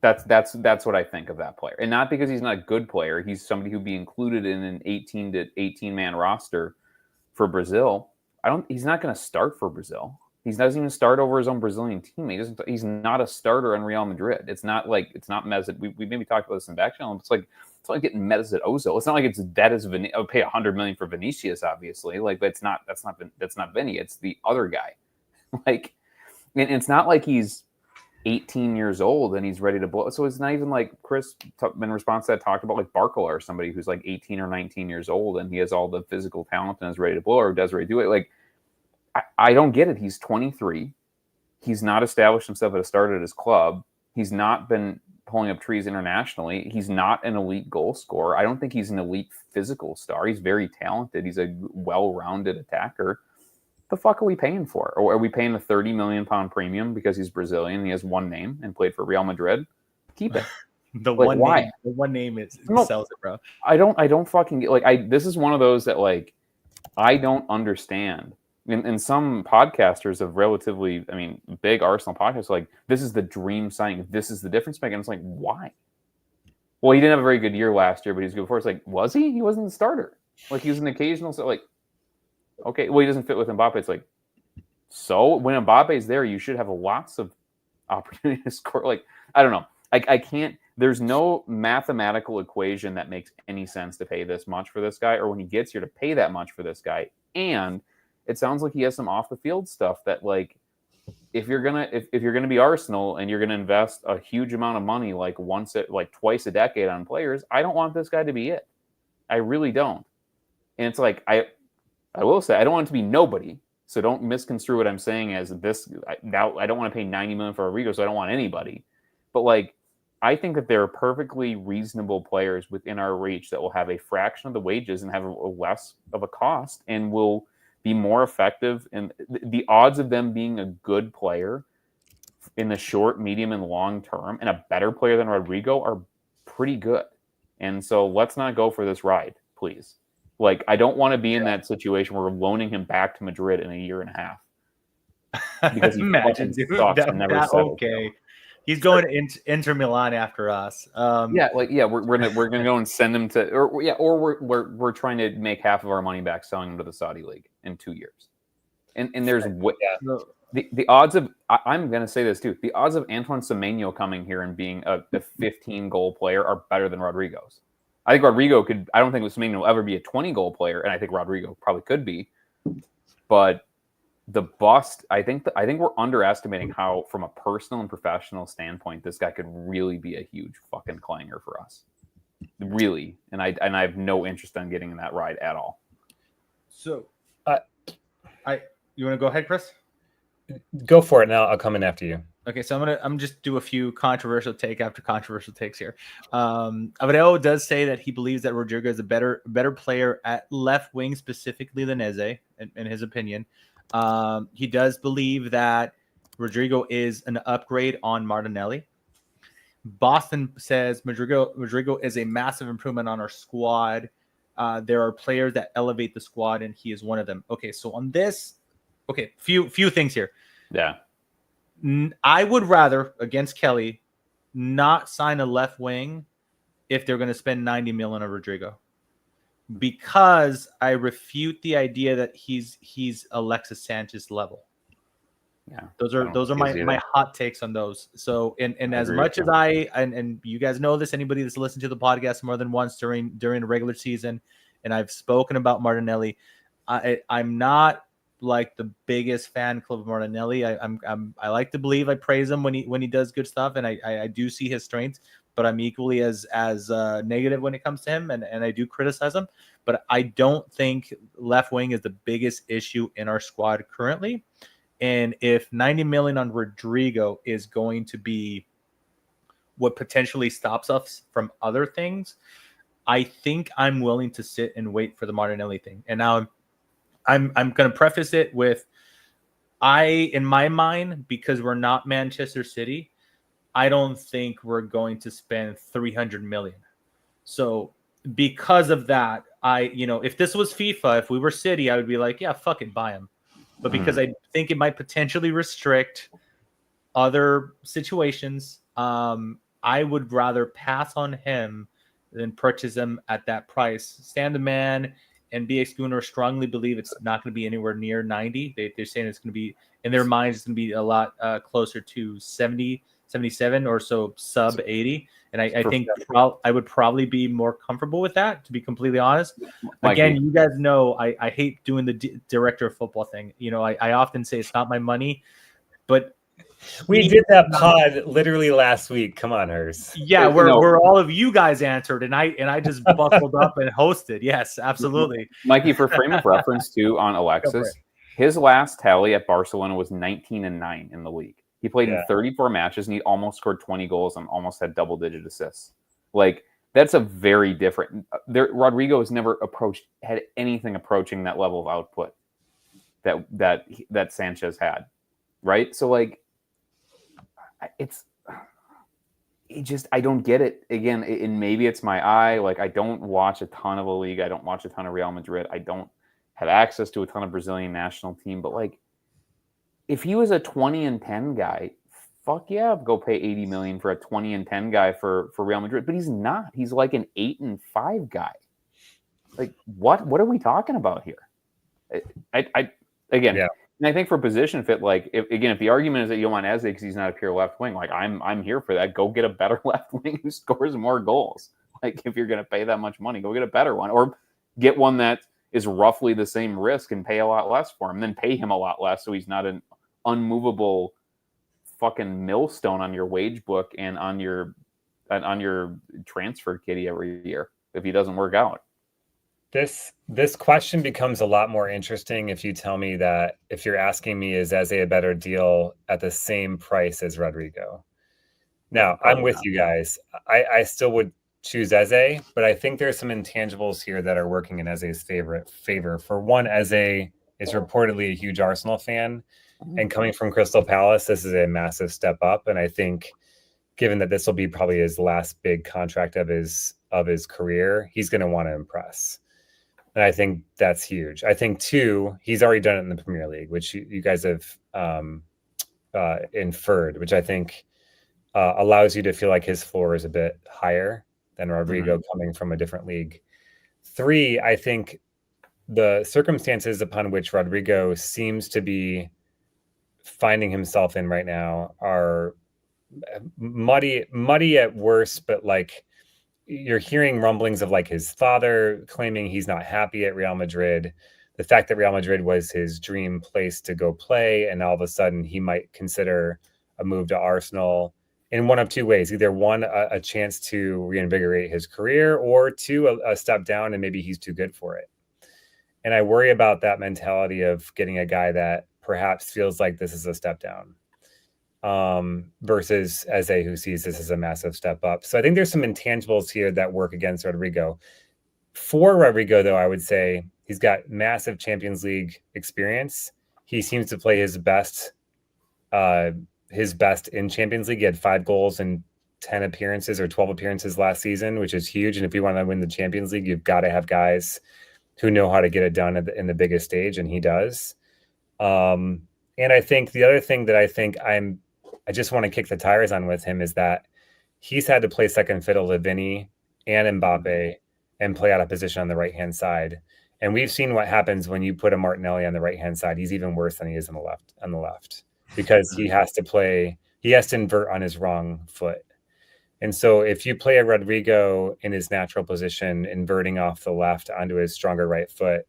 That's what I think of that player. And not because he's not a good player. He's somebody who'd be included in an 18 to 18 man roster for Brazil. He's not going to start for Brazil. He doesn't even start over his own Brazilian team. He's not a starter in Real Madrid. It's not Mesut. We maybe talked about this in the back channel. It's like getting Mesut Ozil. It's not like it's that as I would pay 100 million for Vinicius, obviously. Like, but that's not Vinny. It's the other guy. Like, and it's not like he's 18 years old and he's ready to blow. So it's not even like Chris, in response to that, talked about like Barcola or somebody who's like 18 or 19 years old and he has all the physical talent and is ready to blow, or Desiree do it. Like, I don't get it. He's 23. He's not established himself at a start at his club. He's not been pulling up trees internationally. He's not an elite goal scorer. I don't think he's an elite physical star. He's very talented. He's a well-rounded attacker. The fuck are we paying for? Or are we paying a 30 million pound premium because he's Brazilian? He has one name and played for Real Madrid. Keep it. Why? The one name sells it, bro. I don't fucking get, like, this is one of those that, like, I don't understand. And some podcasters of relatively, big Arsenal podcasts, like, this is the dream signing. This is the difference maker. And it's like, why? Well, he didn't have a very good year last year, but he was good before. It's like, was he? He wasn't the starter. Like, he was an occasional, like, okay, well, he doesn't fit with Mbappe. It's like, so when Mbappe's there, you should have lots of opportunity to score. Like, I don't know. I can't, there's no mathematical equation that makes any sense to pay this much for this guy, or when he gets here to pay that much for this guy. And it sounds like he has some off the field stuff that, like, if you're gonna be Arsenal and you're gonna invest a huge amount of money, like twice a decade on players, I don't want this guy to be it. I really don't. And it's like, I will say, I don't want it to be nobody. So don't misconstrue what I'm saying as this. Now, I don't want to pay 90 million for Rodrygo, so I don't want anybody. But, like, I think that there are perfectly reasonable players within our reach that will have a fraction of the wages and have a less of a cost and will be more effective. And the odds of them being a good player in the short, medium, and long term and a better player than Rodrygo are pretty good. And so let's not go for this ride, please. Like, I don't want to be in that situation where we're loaning him back to Madrid in a year and a half. Because he imagine, dude. Okay. He's going to Inter Milan after us. We're gonna go and send him to, or we're trying to make half of our money back selling him to the Saudi League in 2 years. And there's the odds of, I'm gonna say this too, the odds of Antoine Semenyo coming here and being a 15 goal player are better than Rodrygo's. I think Rodrygo could. I don't think Semenyo will ever be a 20 goal player, and I think Rodrygo probably could be. But the bust, I think we're underestimating how, from a personal and professional standpoint, this guy could really be a huge fucking clanger for us. Really, and I have no interest in getting in that ride at all. So, you want to go ahead, Chris? Go for it. Now I'll come in after you. Okay, so I'm just do a few controversial takes here. Abreu does say that he believes that Rodrygo is a better player at left wing specifically than Eze, in his opinion. He does believe that Rodrygo is an upgrade on Martinelli. Boston says Rodrygo is a massive improvement on our squad. There are players that elevate the squad, and he is one of them. Okay, so on this, few things here. Yeah. I would rather, against Kelly, not sign a left wing if they're going to spend 90 million on Rodrygo, because I refute the idea that he's Alexis Sanchez level. Yeah, those are my hot takes on those. So, and as much as and you guys know this, anybody that's listened to the podcast more than once during the regular season, and I've spoken about Martinelli, I'm not like the biggest fan club of Martinelli. I like to believe I praise him when he does good stuff, and I do see his strengths, but I'm equally as negative when it comes to him, and I do criticize him. But I don't think left wing is the biggest issue in our squad currently. And if 90 million on Rodrygo is going to be what potentially stops us from other things, I think I'm willing to sit and wait for the Martinelli thing. And now I'm going to preface it with, in my mind, because we're not Manchester City, I don't think we're going to spend 300 million. So because of that, if this was FIFA, if we were City, I would be like, yeah, fuck it, buy him. But because I think it might potentially restrict other situations, I would rather pass on him than purchase him at that price. Stan the Man and BX Gunnar strongly believe it's not going to be anywhere near 90. They're saying it's going to be, in their minds, it's going to be a lot closer to 70, 77 or so, sub 80. And I think I would probably be more comfortable with that, to be completely honest. Again, you guys know I hate doing the director of football thing. I often say it's not my money, but we did that pod literally last week. Come on, Hers. Yeah, where all of you guys answered, and I just buckled up and hosted. Yes, absolutely. Mikey, for frame of reference too on Alexis, his last tally at Barcelona was 19-9 in the league. He played in 34 matches, and he almost scored 20 goals and almost had double-digit assists. Like, that's a very different. Rodrygo has never had anything approaching that level of output that Sanchez had, right? So, like, I don't get it. Again, and maybe it's my eye. Like, I don't watch a ton of La Liga. I don't watch a ton of Real Madrid. I don't have access to a ton of Brazilian national team, but like, if he was a 20-10 guy, fuck yeah, go pay 80 million for a 20-10 guy for Real Madrid. But he's not. He's like an 8-5 guy. Like, what are we talking about here? And I think for position fit, like, if the argument is that you don't want Eze because he's not a pure left wing, like, I'm here for that. Go get a better left wing who scores more goals. Like, if you're going to pay that much money, go get a better one, or get one that is roughly the same risk and pay a lot less for him. Then pay him a lot less so he's not an unmovable fucking millstone on your wage book and on your transfer kitty every year if he doesn't work out. This question becomes a lot more interesting if you tell me that, if you're asking me, is Eze a better deal at the same price as Rodrygo? Now, I'm with you guys. I still would choose Eze, but I think there's some intangibles here that are working in Eze's favor. For one, Eze is reportedly a huge Arsenal fan, and coming from Crystal Palace, this is a massive step up. And I think, given that this will be probably his last big contract of his career, he's going to want to impress. And I think that's huge. I think, too, he's already done it in the Premier League, which you guys have inferred, which I think allows you to feel like his floor is a bit higher than Rodrygo coming from a different league. 3, I think the circumstances upon which Rodrygo seems to be finding himself in right now are muddy at worst, but like, you're hearing rumblings of like his father claiming he's not happy at Real Madrid, the fact that Real Madrid was his dream place to go play, and all of a sudden he might consider a move to Arsenal in one of two ways: either one, a chance to reinvigorate his career, or two, a step down and maybe he's too good for it. And I worry about that mentality of getting a guy that perhaps feels like this is a step down, versus Eze, who sees this as a massive step up. So I think there's some intangibles here that work against Rodrygo. For Rodrygo, though, I would say he's got massive Champions League experience. He seems to play his best in Champions League. He had 5 goals in 10 appearances or 12 appearances last season, which is huge. And if you want to win the Champions League, you've got to have guys who know how to get it done in the biggest stage, and he does. And I think the other thing that I think I'm I just want to kick the tires on with him is that he's had to play second fiddle to Vinny and Mbappe and play out of position on the right-hand side. And we've seen what happens when you put a Martinelli on the right-hand side. He's even worse than he is on the left because he has to invert on his wrong foot. And so if you play a Rodrygo in his natural position, inverting off the left onto his stronger right foot,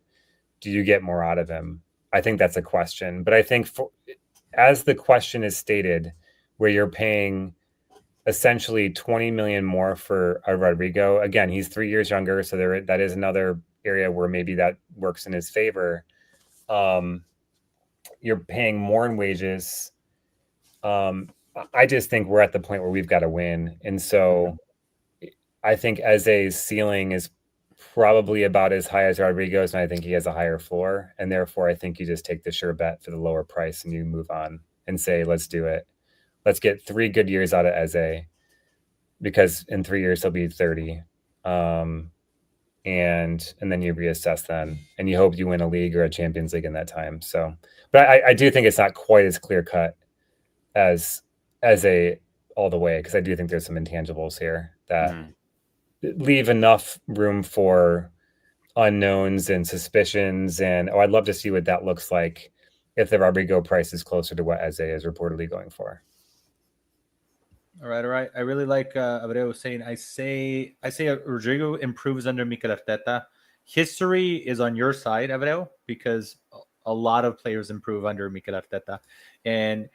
do you get more out of him? I think that's a question. But I think as the question is stated, where you're paying essentially 20 million more for a Rodrygo, again, he's 3 years younger. So that is another area where maybe that works in his favor. You're paying more in wages. I just think we're at the point where we've got to win. And so I think Eze's ceiling is probably about as high as Rodrygo's, and I think he has a higher floor. And therefore, I think you just take the sure bet for the lower price and you move on and say, let's do it. Let's get 3 good years out of Eze, because in 3 years, he'll be 30. And then you reassess then, and you hope you win a league or a Champions League in that time. So, but I do think it's not quite as clear cut as all the way, because I do think there's some intangibles here that leave enough room for unknowns and suspicions. And I'd love to see what that looks like if the Rodrygo price is closer to what Eze is reportedly going for. All right. I really like Abreu saying, I say Rodrygo improves under Mikel Arteta. History is on your side, Abreu, because a lot of players improve under Mikel Arteta. And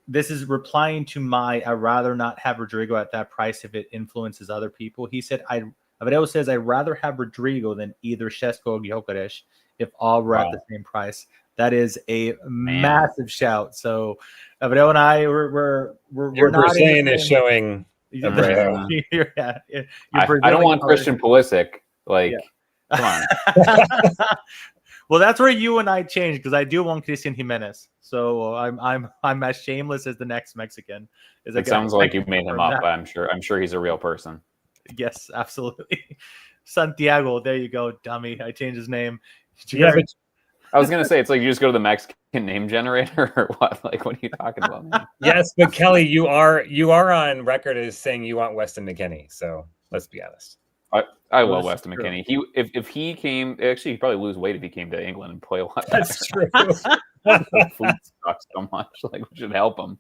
this is replying to I'd rather not have Rodrygo at that price if it influences other people. He said, Abreu says, I'd rather have Rodrygo than either Šeško or Gyökeres if all were at the same price. That is a massive shout. So Abreu and I, we're not saying is showing. I don't don't want Christian Pulisic. Come on. Well, that's where you and I changed, because I do want Christian Jimenez. So I'm as shameless as the next Mexican. It sounds like you made him up, but I'm sure he's a real person. Yes, absolutely. Santiago, there you go, dummy. I changed his name. Yeah, but I was gonna say, it's like you just go to the Mexican name generator or what? Like, what are you talking about, man? Yes, but Kelly, you are on record as saying you want Weston McKennie. So let's be honest. I love Weston McKennie. If he came, actually, he'd probably lose weight if he came to England and play a lot. That's true. Food sucks so much. Like, we should help him.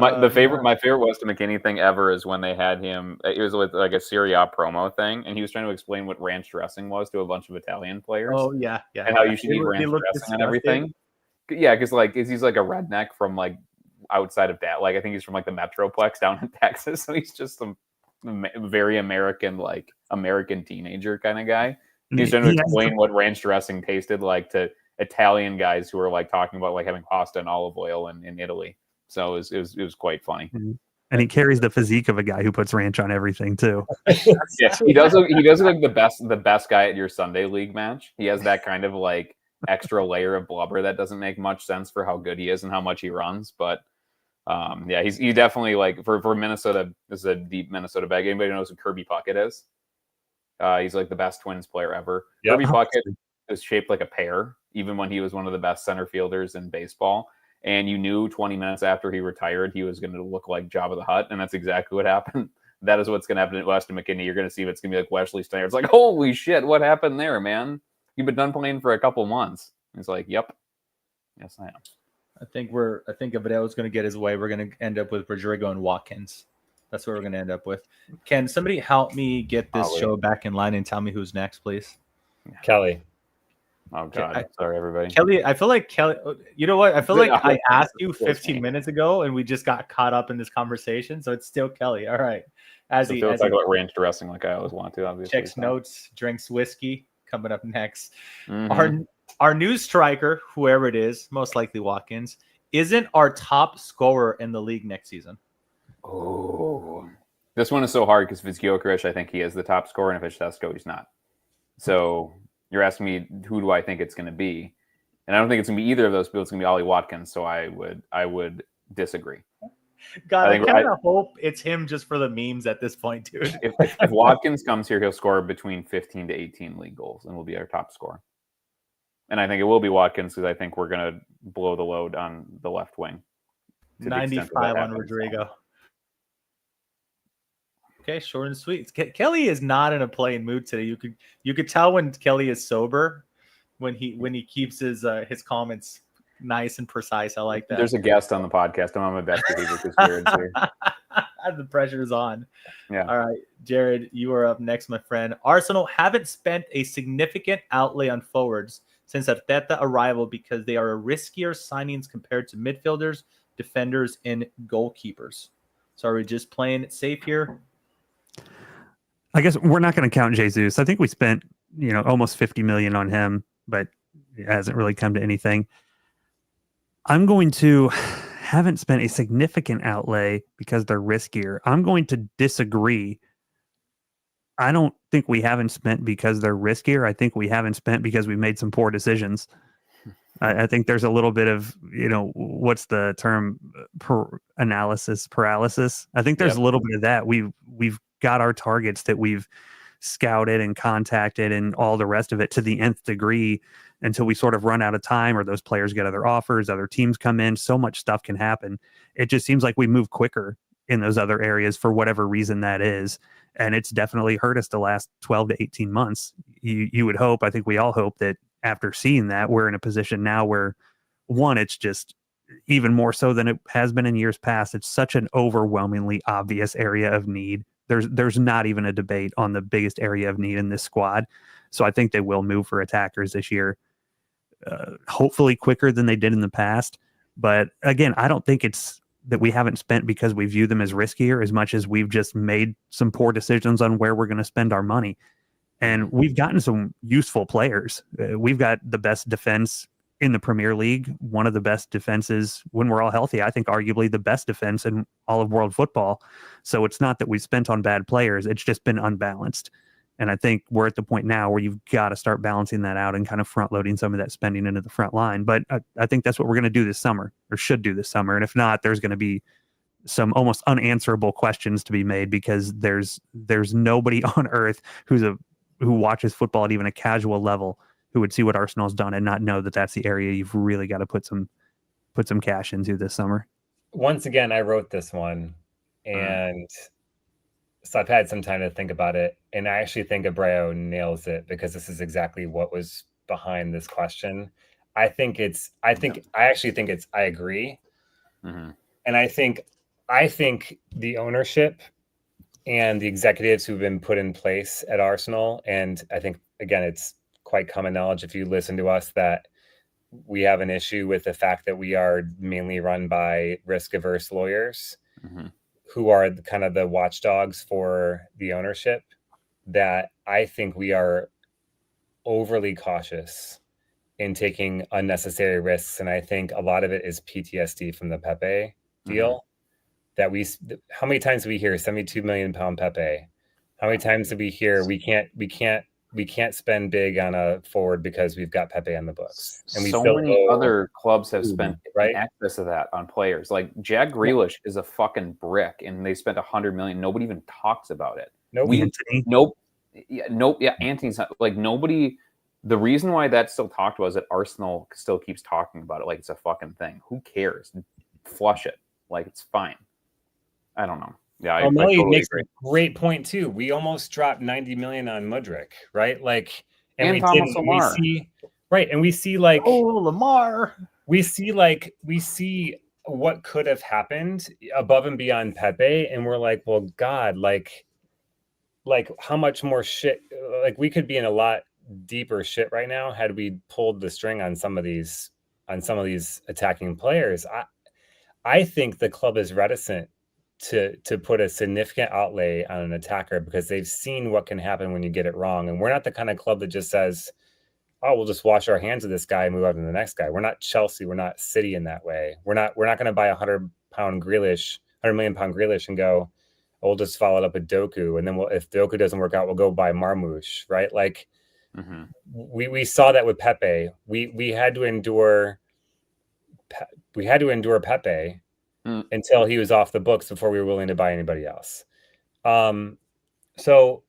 My favorite Weston McKennie thing ever is when they had him. It was with like a Serie A promo thing, and he was trying to explain what ranch dressing was to a bunch of Italian players. Oh yeah, and how you should eat ranch dressing and everything. Yeah, because he's like a redneck from like outside of that. Like, I think he's from like the Metroplex down in Texas, so he's just some very American teenager kind of guy. He's trying to explain what ranch dressing tasted like to Italian guys who were like talking about like having pasta and olive oil in Italy. So it was quite funny. And he carries the physique of a guy who puts ranch on everything too. Yeah, he does look like the best guy at your Sunday league match. He has that kind of like extra layer of blubber that doesn't make much sense for how good he is and how much he runs, but he definitely, like, for Minnesota. This is a deep Minnesota bag. Anybody knows who Kirby Puckett is? He's like the best Twins player ever. Yep. Kirby Puckett is shaped like a pear, even when he was one of the best center fielders in baseball. And you knew 20 minutes after he retired, he was going to look like Jabba the Hutt, and that's exactly what happened. That is what's going to happen at Weston McKennie. You're going to see it's going to be like Wesley Sneijder. It's like, holy shit, what happened there, man? You've been done playing for a couple months. It's like, yep, yes, I am. I think Abreu's going to get his way. We're going to end up with Rodrygo and Watkins. That's what we're going to end up with. Can somebody help me get this show back in line and tell me who's next, please? Kelly. Oh, God. Sorry, everybody. Kelly, I feel like Kelly, you know what? I feel like I asked you 15 minutes ago and we just got caught up in this conversation. So it's still Kelly. All right. As he talk about ranch dressing like I always want to, obviously. Checks notes, drinks whiskey. Coming up next. Our new striker, whoever it is, most likely Watkins, isn't our top scorer in the league next season. Oh. This one is so hard because if it's Gyökeres, I think he is the top scorer, and if it's Šeško, he's not. So you're asking me who do I think it's going to be, and I don't think it's going to be either of those people. It's going to be Ollie Watkins. So I would disagree. God, I kind of hope it's him just for the memes at this point, dude. If Watkins comes here, he'll score between 15 to 18 league goals and will be our top scorer. And I think it will be Watkins because I think we're going to blow the load on the left wing. to the extent that 95 on happens. Rodrygo. Okay, short and sweet. Kelly is not in a playing mood today. You could tell when Kelly is sober, when he keeps his comments nice and precise. I like that. There's a guest on the podcast. I'm on my best behavior because Jared's here. The pressure's on. Yeah. All right, Jared, you are up next, my friend. Arsenal haven't spent a significant outlay on forwards since Arteta arrival because they are riskier signings compared to midfielders, defenders, and goalkeepers. So are we just playing it safe here? I guess we're not going to count Jesus. I think we spent, almost 50 million on him, but it hasn't really come to anything. I'm going to haven't spent a significant outlay because they're riskier. I'm going to disagree. I don't think we haven't spent because they're riskier. I think we haven't spent because we made some poor decisions. I think there's a little bit of, what's the term, analysis paralysis. I think there's a little bit of that. We've got our targets that we've scouted and contacted and all the rest of it to the nth degree until we sort of run out of time or those players get other offers, other teams come in. So much stuff can happen. It just seems like we move quicker in those other areas for whatever reason that is. And it's definitely hurt us the last 12 to 18 months. You would hope, I think we all hope that after seeing that, we're in a position now where, one, it's just even more so than it has been in years past. It's such an overwhelmingly obvious area of need. There's not even a debate on the biggest area of need in this squad. So I think they will move for attackers this year, hopefully quicker than they did in the past. But again, I don't think it's that we haven't spent because we view them as riskier as much as we've just made some poor decisions on where we're going to spend our money. And we've gotten some useful players. We've got the best defense in the Premier League, one of the best defenses when we're all healthy. I think arguably the best defense in all of world football. So it's not that we've spent on bad players. It's just been unbalanced. And I think we're at the point now where you've got to start balancing that out and kind of front loading some of that spending into the front line. But I think that's what we're going to do this summer, or should do this summer. And if not, there's going to be some almost unanswerable questions to be made because there's nobody on earth who watches football at even a casual level who would see what Arsenal's done and not know that that's the area you've really got to put some cash into this summer. Once again, I wrote this one, and so I've had some time to think about it, and I actually think Abreu nails it because this is exactly what was behind this question. I agree. Mm-hmm. And I think the ownership and the executives who've been put in place at Arsenal, and I think, again, it's quite common knowledge if you listen to us that we have an issue with the fact that we are mainly run by risk-averse lawyers who are kind of the watchdogs for the ownership, that I think we are overly cautious in taking unnecessary risks. And I think a lot of it is PTSD from the Pepe deal. That how many times do we hear £72 million Pepe? How many times do we hear we can't spend big on a forward because we've got Pepe on the books? And so many other clubs have spent in excess of that on players. Like Jack Grealish is a fucking brick, and they spent $100 million. Nobody even talks about it. Anthony's not, like, nobody. The reason why that's still talked about is that Arsenal still keeps talking about it like it's a fucking thing. Who cares? Flush it. Like, it's fine. I don't know. Yeah, I totally makes agree. A great point too. We almost dropped 90 million on Mudryk, right? Like, and we Thomas didn't. Lamar. We see like Lamar. We see what could have happened above and beyond Pepe, and we're like, well, God, like how much more shit? Like, we could be in a lot deeper shit right now had we pulled the string on some of these attacking players. I think the club is reticent to put a significant outlay on an attacker because they've seen what can happen when you get it wrong. And we're not the kind of club that just says, oh, we'll just wash our hands of this guy and move on to the next guy. We're not Chelsea. We're not City in that way. We're not going to buy $100 million pound Grealish and go, oh, we'll just follow it up with Doku. And then if Doku doesn't work out, we'll go buy Marmoush, right? Like, we saw that with Pepe. We had to endure Pepe until he was off the books before we were willing to buy anybody else. So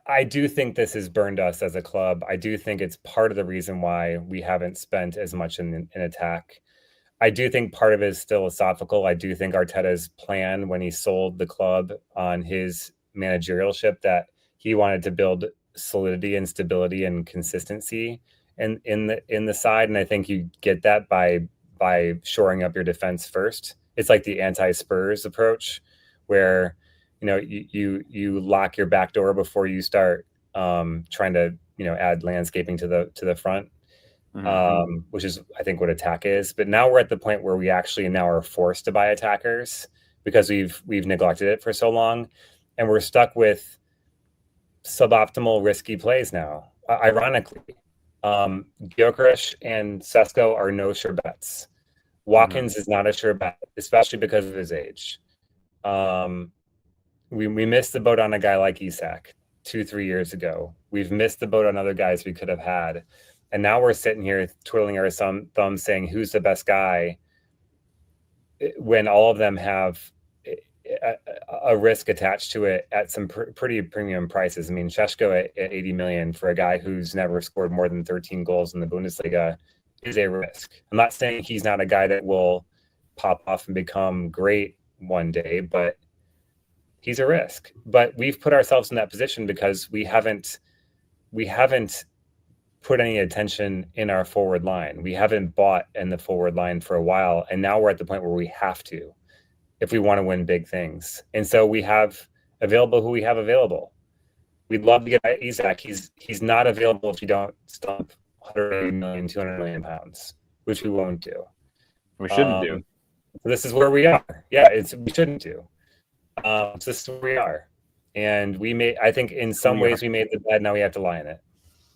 I do think this has burned us as a club. I do think it's part of the reason why we haven't spent as much in attack. I do think part of it is philosophical. I do think Arteta's plan when he sold the club on his managerialship, that he wanted to build solidity and stability and consistency in the side, and I think you get that by shoring up your defense first. It's like the anti-Spurs approach, where you lock your back door before you start trying to add landscaping to the front. Which is, I think, what attack is. But now we're at the point where we actually now are forced to buy attackers because we've neglected it for so long, and we're stuck with suboptimal, risky plays now. Ironically, Gyökeres and Sesko are no sure bets. Watkins is not a sure bet, especially because of his age. We missed the boat on a guy like Isak 2-3 years ago. We've missed the boat on other guys we could have had. And now we're sitting here twiddling our thumbs saying, who's the best guy, when all of them have a risk attached to it at some pretty premium prices. I mean, Šeško at 80 million for a guy who's never scored more than 13 goals in the Bundesliga is a risk. I'm not saying he's not a guy that will pop off and become great one day, but he's a risk. But we've put ourselves in that position because we haven't put any attention in our forward line. We haven't bought in the forward line for a while, and now we're at the point where we have to, if we want to win big things. And so we have available who we have available. We'd love to get Isak. He's not available if you don't stump 180 million, 200 million pounds, which we won't do. We shouldn't do. So this is where we are. Yeah, we shouldn't do. So this is where we are. And I think in some ways we made the bed, now we have to lie in it.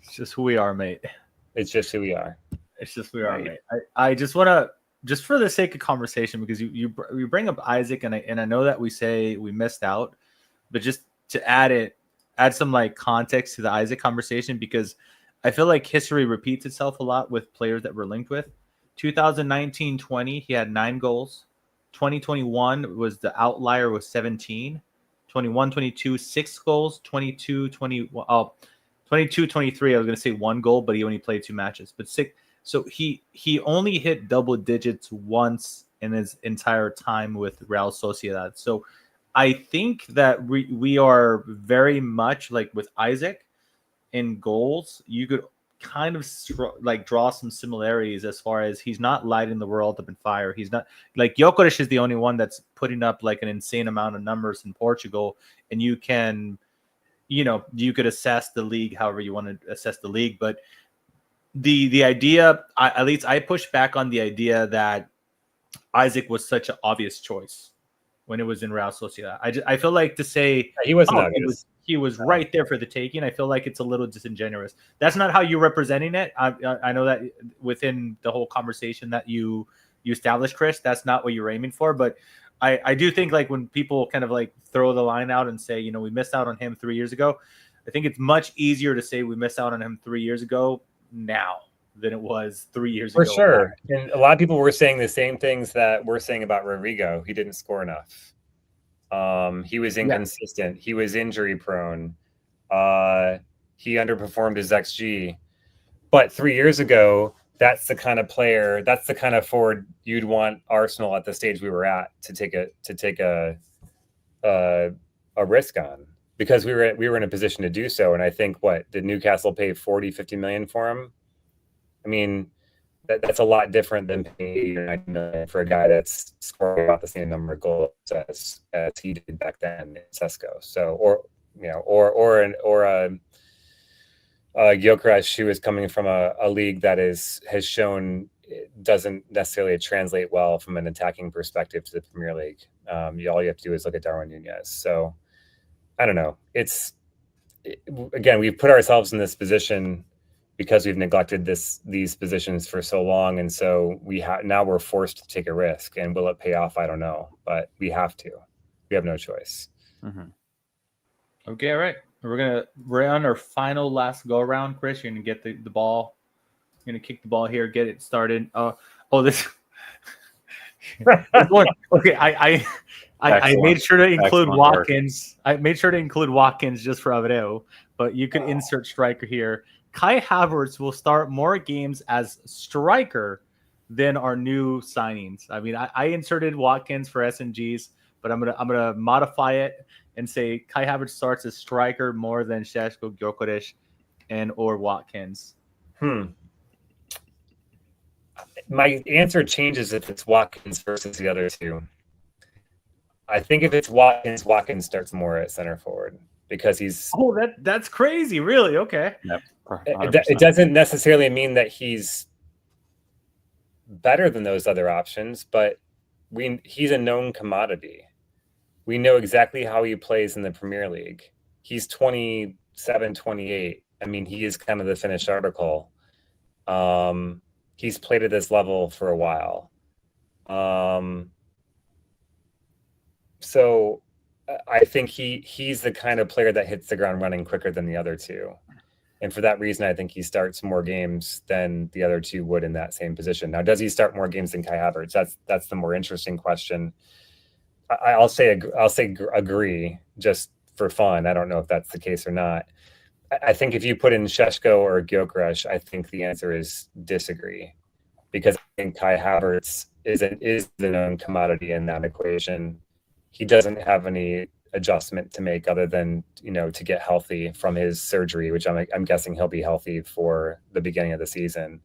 It's just who we are, mate. It's just who we are. It's just who we are, mate. I just want to, just for the sake of conversation, because you bring up Isaac, and I know that we say we missed out, but just to add some like context to the Isaac conversation, because I feel like history repeats itself a lot with players that we're linked with. 2019-20, he had 9 goals. 2021 was the outlier with 17. 21-22, 6 goals. 22-23, I was going to say 1 goal, but he only played 2 matches. But 6. So he only hit double digits once in his entire time with Real Sociedad. So I think that we are very much like with Isaac in goals. You could kind of draw some similarities as far as he's not lighting the world up in fire. He's not like Gyökeres is the only one that's putting up like an insane amount of numbers in Portugal, and you could assess the league however you want to assess the league. But the idea, at least I push back on the idea that Isaac was such an obvious choice when it was in Real Sociedad. I feel like to say he wasn't obvious. He was right there for the taking. I feel like it's a little disingenuous. That's not how you're representing it. I know that within the whole conversation that you established, Chris, that's not what you're aiming for. But I do think like when people kind of like throw the line out and say, we missed out on him 3 years ago, I think it's much easier to say we missed out on him 3 years ago now than it was 3 years ago. For sure. And a lot of people were saying the same things that we're saying about Rodrygo. He didn't score enough. He was inconsistent. Yeah. He was injury prone. He underperformed his XG. But 3 years ago, that's the kind of player, that's the kind of forward you'd want Arsenal at the stage we were at to take a risk on, because we were in a position to do so. And I think did Newcastle pay 40-50 million for him? I mean, that's a lot different than paying 80 or 90 million for a guy that's scoring about the same number of goals as he did back then in Sesko. So, or Gyökeres, who is coming from a league that has shown it doesn't necessarily translate well from an attacking perspective to the Premier League. All you have to do is look at Darwin Núñez. So, I don't know. Again, we've put ourselves in this position because we've neglected these positions for so long, and so now we're forced to take a risk. And will it pay off? I don't know, but we have to. We have no choice. Mm-hmm. Okay, all right. We're on our last go around. Chris, you're gonna get the ball. You're gonna kick the ball here, get it started. This. Okay, I made sure to include Watkins. I made sure to include Watkins just for Abreu, but you could insert striker here. Kai Havertz will start more games as striker than our new signings. I mean, I inserted Watkins for SNGs, but I'm gonna modify it and say Kai Havertz starts as striker more than Šeško, Gyökeres, and or Watkins. My answer changes if it's Watkins versus the other two. I think if it's Watkins, Watkins starts more at center forward because he's. Oh, that's crazy! Really? Okay. Yep. It doesn't necessarily mean that he's better than those other options, but he's a known commodity. We know exactly how he plays in the Premier League. He's 27, 28. I mean, he is kind of the finished article. He's played at this level for a while. So I think he's the kind of player that hits the ground running quicker than the other two. And for that reason, I think he starts more games than the other two would in that same position. Now, does he start more games than Kai Havertz? That's the more interesting question. I'll say agree just for fun. I don't know if that's the case or not. I think if you put in Šeško or Gyökeres, I think the answer is disagree, because I think Kai Havertz is the known commodity in that equation. He doesn't have any adjustment to make other than, to get healthy from his surgery, which I'm guessing he'll be healthy for the beginning of the season.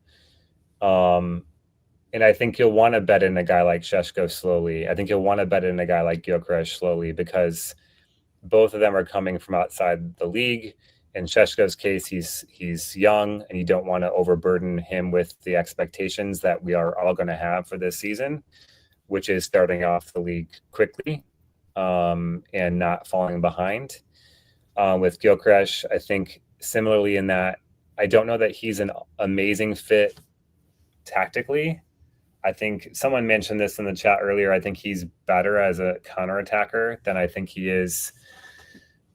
And I think you'll want to bet in a guy like Šeško slowly. I think you'll want to bet in a guy like Gyökeres slowly, because both of them are coming from outside the league. In Šeško's case, he's young, and you don't want to overburden him with the expectations that we are all going to have for this season, which is starting off the league quickly and not falling behind. With Gyökeres, I think similarly in that I don't know that he's an amazing fit tactically. I think someone mentioned this in the chat earlier. I think he's better as a counterattacker than I think he is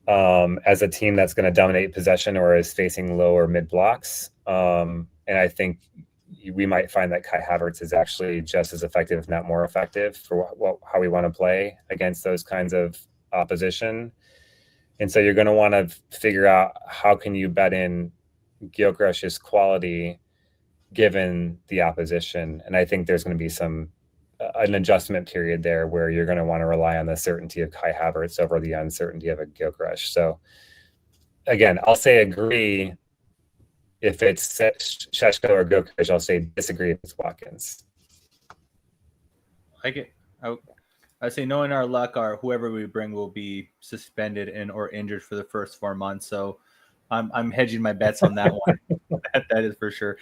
as a team that's going to dominate possession or is facing low or mid blocks. And I think we might find that Kai Havertz is actually just as effective, if not more effective, for how we want to play against those kinds of opposition. And so you're going to want to figure out how can you bet in Gyökeres' quality given the opposition. And I think there's going to be an adjustment period there where you're going to want to rely on the certainty of Kai Havertz over the uncertainty of a Gyökeres. So again, I'll say agree if it's Šeško or Gyökeres. I'll say disagree if it's Watkins. I say knowing our luck, whoever we bring will be suspended or injured for the first 4 months. So I'm hedging my bets on that one. That is for sure.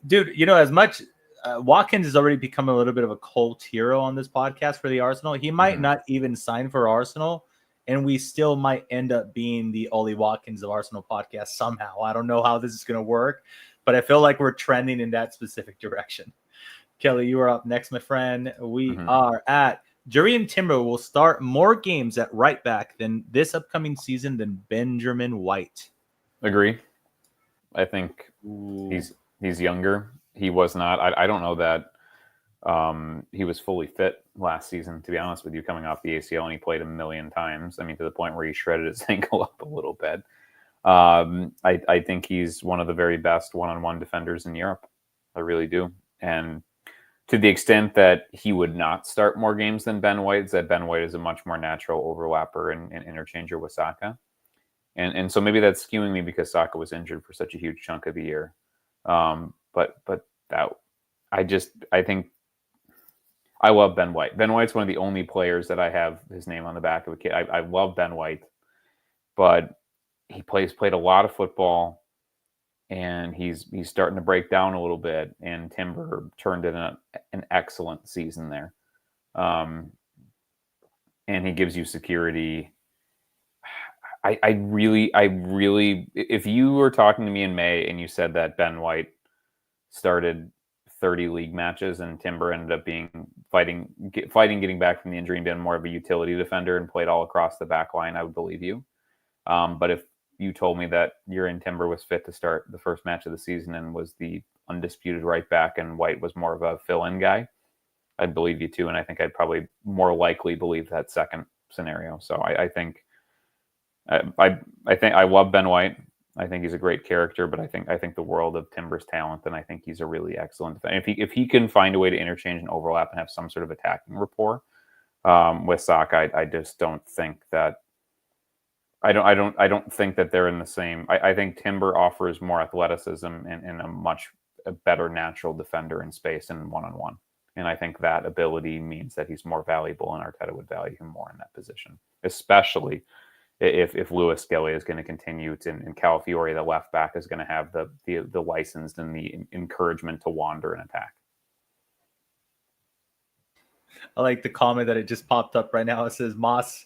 Dude, as much Watkins has already become a little bit of a cult hero on this podcast for the Arsenal. He might not even sign for Arsenal, and we still might end up being the Ollie Watkins of Arsenal podcast somehow. I don't know how this is going to work, but I feel like we're trending in that specific direction. Kelly, you are up next, my friend. We are at Jurriën Timber will start more games at right back than this upcoming season than Benjamin White. Agree. I think he's younger. He was not. I don't know that he was fully fit last season, to be honest with you, coming off the ACL, and he played a million times. I mean, to the point where he shredded his ankle up a little bit. I think he's one of the very best one-on-one defenders in Europe. I really do. And to the extent that he would not start more games than Ben White, that Ben White is a much more natural overlapper and interchanger with Saka. And so maybe that's skewing me because Saka was injured for such a huge chunk of the year. But that I think I love Ben White. Ben White's one of the only players that I have his name on the back of a kit. I love Ben White, but he played a lot of football, and he's starting to break down a little bit. And Timber turned in an excellent season there, and he gives you security. I really, if you were talking to me in May and you said that Ben White started 30 league matches and Timber ended up being fighting, getting back from the injury and being more of a utility defender and played all across the back line, I would believe you. But if you told me that Jurriën Timber was fit to start the first match of the season and was the undisputed right back and White was more of a fill-in guy, I'd believe you too. And I think I'd probably more likely believe that second scenario. So I think I love Ben White. I think he's a great character, but I think the world of Timber's talent, and I think he's a really excellent defender. If he can find a way to interchange and overlap and have some sort of attacking rapport with Saka, I just don't think that. I don't think that they're in the same. I think Timber offers more athleticism and a much better natural defender in space and one-on-one. And I think that ability means that he's more valuable, and Arteta would value him more in that position, especially if Lewis-Skelly is going to continue to, and Calafiori, the left back, is going to have the license and the encouragement to wander and attack. I like the comment that it just popped up right now. It says, Moss,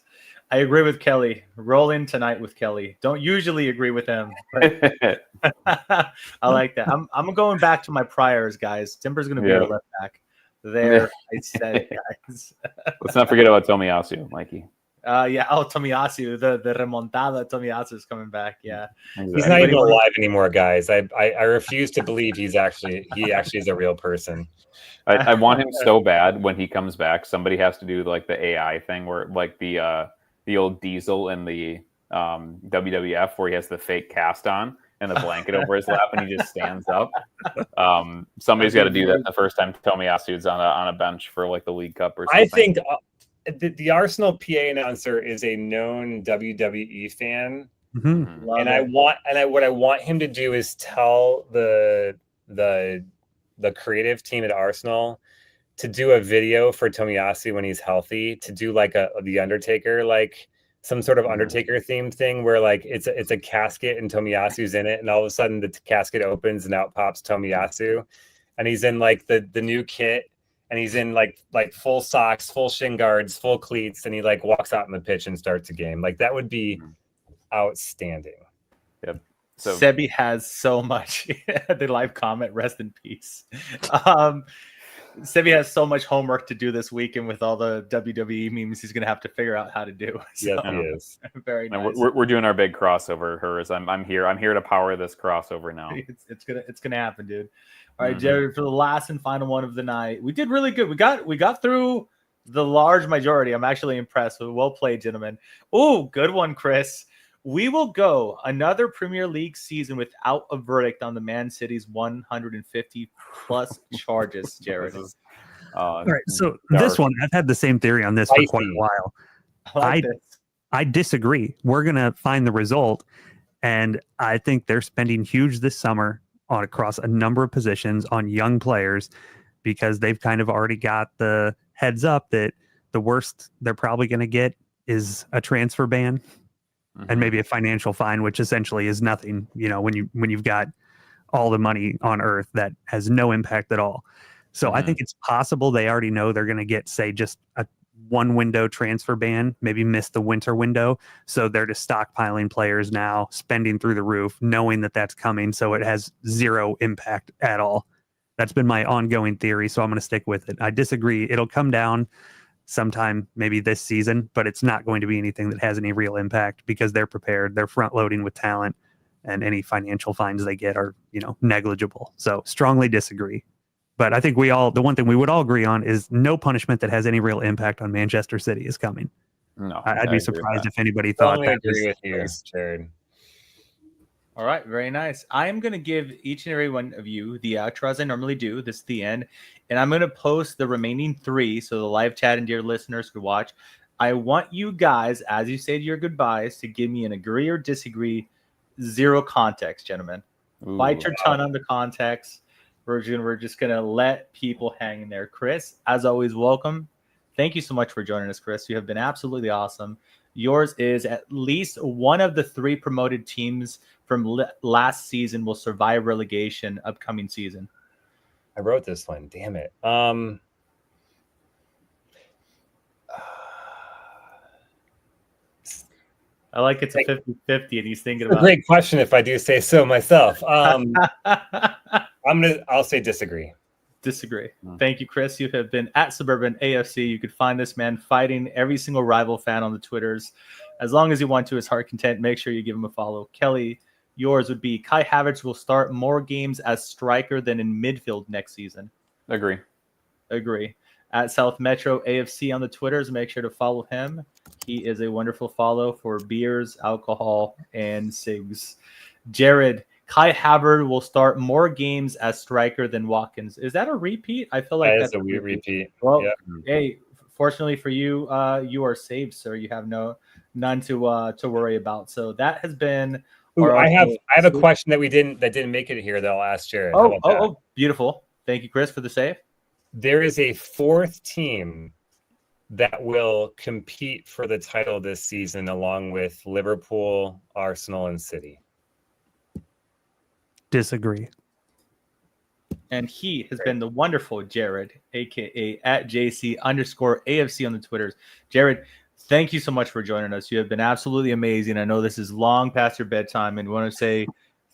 I agree with Kelly. Roll in tonight with Kelly. Don't usually agree with him. But I like that. I'm going back to my priors, guys. Timber's going to be our left back. There, I said it, guys. Let's not forget about Tomiyasu, Mikey. Tomiyasu, the remontada Tomiyasu is coming back. Yeah, Exactly. He's not even alive anymore, guys. I refuse to believe he actually is a real person. I want him so bad when he comes back. Somebody has to do like the AI thing where like the old Diesel in the WWF where he has the fake cast on and the blanket over his lap and he just stands up. Somebody's got to do that the first time Tomiyasu's on a bench for like the League Cup or something. I think the Arsenal PA announcer is a known WWE fan, and what I want him to do is tell the creative team at Arsenal to do a video for Tomiyasu when he's healthy, to do like the Undertaker, like some sort of Undertaker themed thing where like it's a casket and Tomiyasu's in it, and all of a sudden the casket opens and out pops Tomiyasu, and he's in like the new kit, and he's in like full socks, full shin guards, full cleats, and he like walks out on the pitch and starts a game. Like that would be outstanding. Yep. So Sebi has so much. The live comment, rest in peace. Sebi has so much homework to do this weekend with all the WWE memes he's going to have to figure out how to do. So, Yes, he is. Very nice. We're doing our big crossover. I'm here to power this crossover now. It's gonna happen, dude. All right, Jared, for the last and final one of the night, we did really good. We got through the large majority. I'm actually impressed. Well played, gentlemen. Oh, good one, Chris. We will go another Premier League season without a verdict on the Man City's 150 plus charges, Jared. All right, so this one, I've had the same theory on this for quite a while. I disagree. We're going to find the result, and I think they're spending huge this summer across a number of positions on young players because they've kind of already got the heads up that the worst they're probably going to get is a transfer ban. And maybe a financial fine, which essentially is nothing, when you've got all the money on earth that has no impact at all. So I think it's possible they already know they're going to get, say, just a one window transfer ban, maybe miss the winter window. So they're just stockpiling players now, spending through the roof, knowing that that's coming. So it has zero impact at all. That's been my ongoing theory. So I'm going to stick with it. I disagree. It'll come down sometime maybe this season, but it's not going to be anything that has any real impact because they're prepared. They're front loading with talent, and any financial fines they get are, negligible. So strongly disagree. But I think the one thing we would all agree on is no punishment that has any real impact on Manchester City is coming. No, I'd be surprised if anybody thought that. I agree with you, Jared. All right, very nice. I am going to give each and every one of you the outro as I normally do. This is the end. And I'm going to post the remaining 3 so the live chat and dear listeners could watch. I want you guys, as you say your goodbyes, to give me an agree or disagree, 0 context, gentlemen. Bite your tongue on the context. We're just going to let people hang in there. Chris, as always, welcome. Thank you so much for joining us, Chris. You have been absolutely awesome. Yours is at least one of the 3 promoted teams from last season will survive relegation upcoming season. I wrote this one. Damn it. I like it's a 50-50 and he's thinking about great question if I do say so myself. I'll say disagree. Disagree. Thank you, Chris. You have been at Suburban AFC. You could find this man fighting every single rival fan on the Twitters. As long as you want to, his heart content, make sure you give him a follow. Kelly, yours would be Kai Havertz will start more games as striker than in midfield next season. Agree. At South Metro AFC on the Twitters, make sure to follow him. He is a wonderful follow for beers, alcohol, and cigs. Jared, Kai Havertz will start more games as striker than Watkins. Is that a repeat? I feel like That that's is a weird repeat. Well, Yeah. hey, fortunately for you, you are saved, sir. You have none to worry about. So that has been. Ooh, our I have a Arsenal- question that didn't make it here that I'll ask Jared. How about that? Oh, beautiful. Thank you, Chris, for the save. There is a fourth team that will compete for the title this season, along with Liverpool, Arsenal, and City. Disagree. And he has been the wonderful Jared, aka at JC_AFC on the Twitters. Jared, thank you so much for joining us. You have been absolutely amazing. I know this is long past your bedtime, and want to say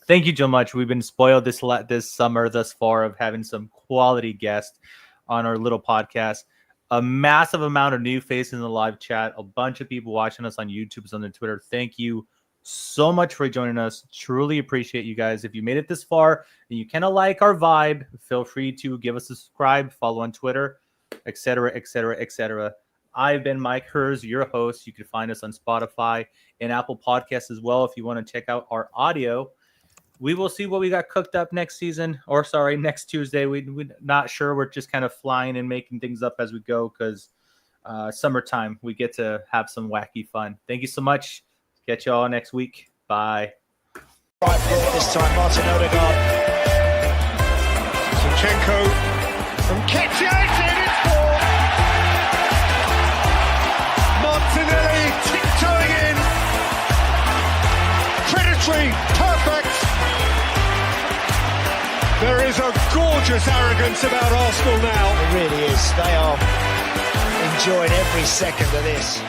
thank you so much. We've been spoiled this summer thus far of having some quality guests on our little podcast. A massive amount of new faces in the live chat. A bunch of people watching us on YouTube, on the Twitter. Thank you so much for joining us. Truly appreciate you guys. If you made it this far and you kind of like our vibe, feel free to give us a subscribe, follow on Twitter, etc., etc., etc. I've been Mike Hers, your host. You can find us on Spotify and Apple Podcasts as well if you want to check out our audio. We will see what we got cooked up next Tuesday. We're not sure. We're just kind of flying and making things up as we go because summertime, we get to have some wacky fun. Thank you so much. Catch you all next week. Bye. Right foot this time, Martin Odegaard. Zinchenko from Ketchia, it's in, it's 4. Martinelli tiptoeing in. Predatory, perfect. There is a gorgeous arrogance about Arsenal now. It really is. They are enjoying every second of this.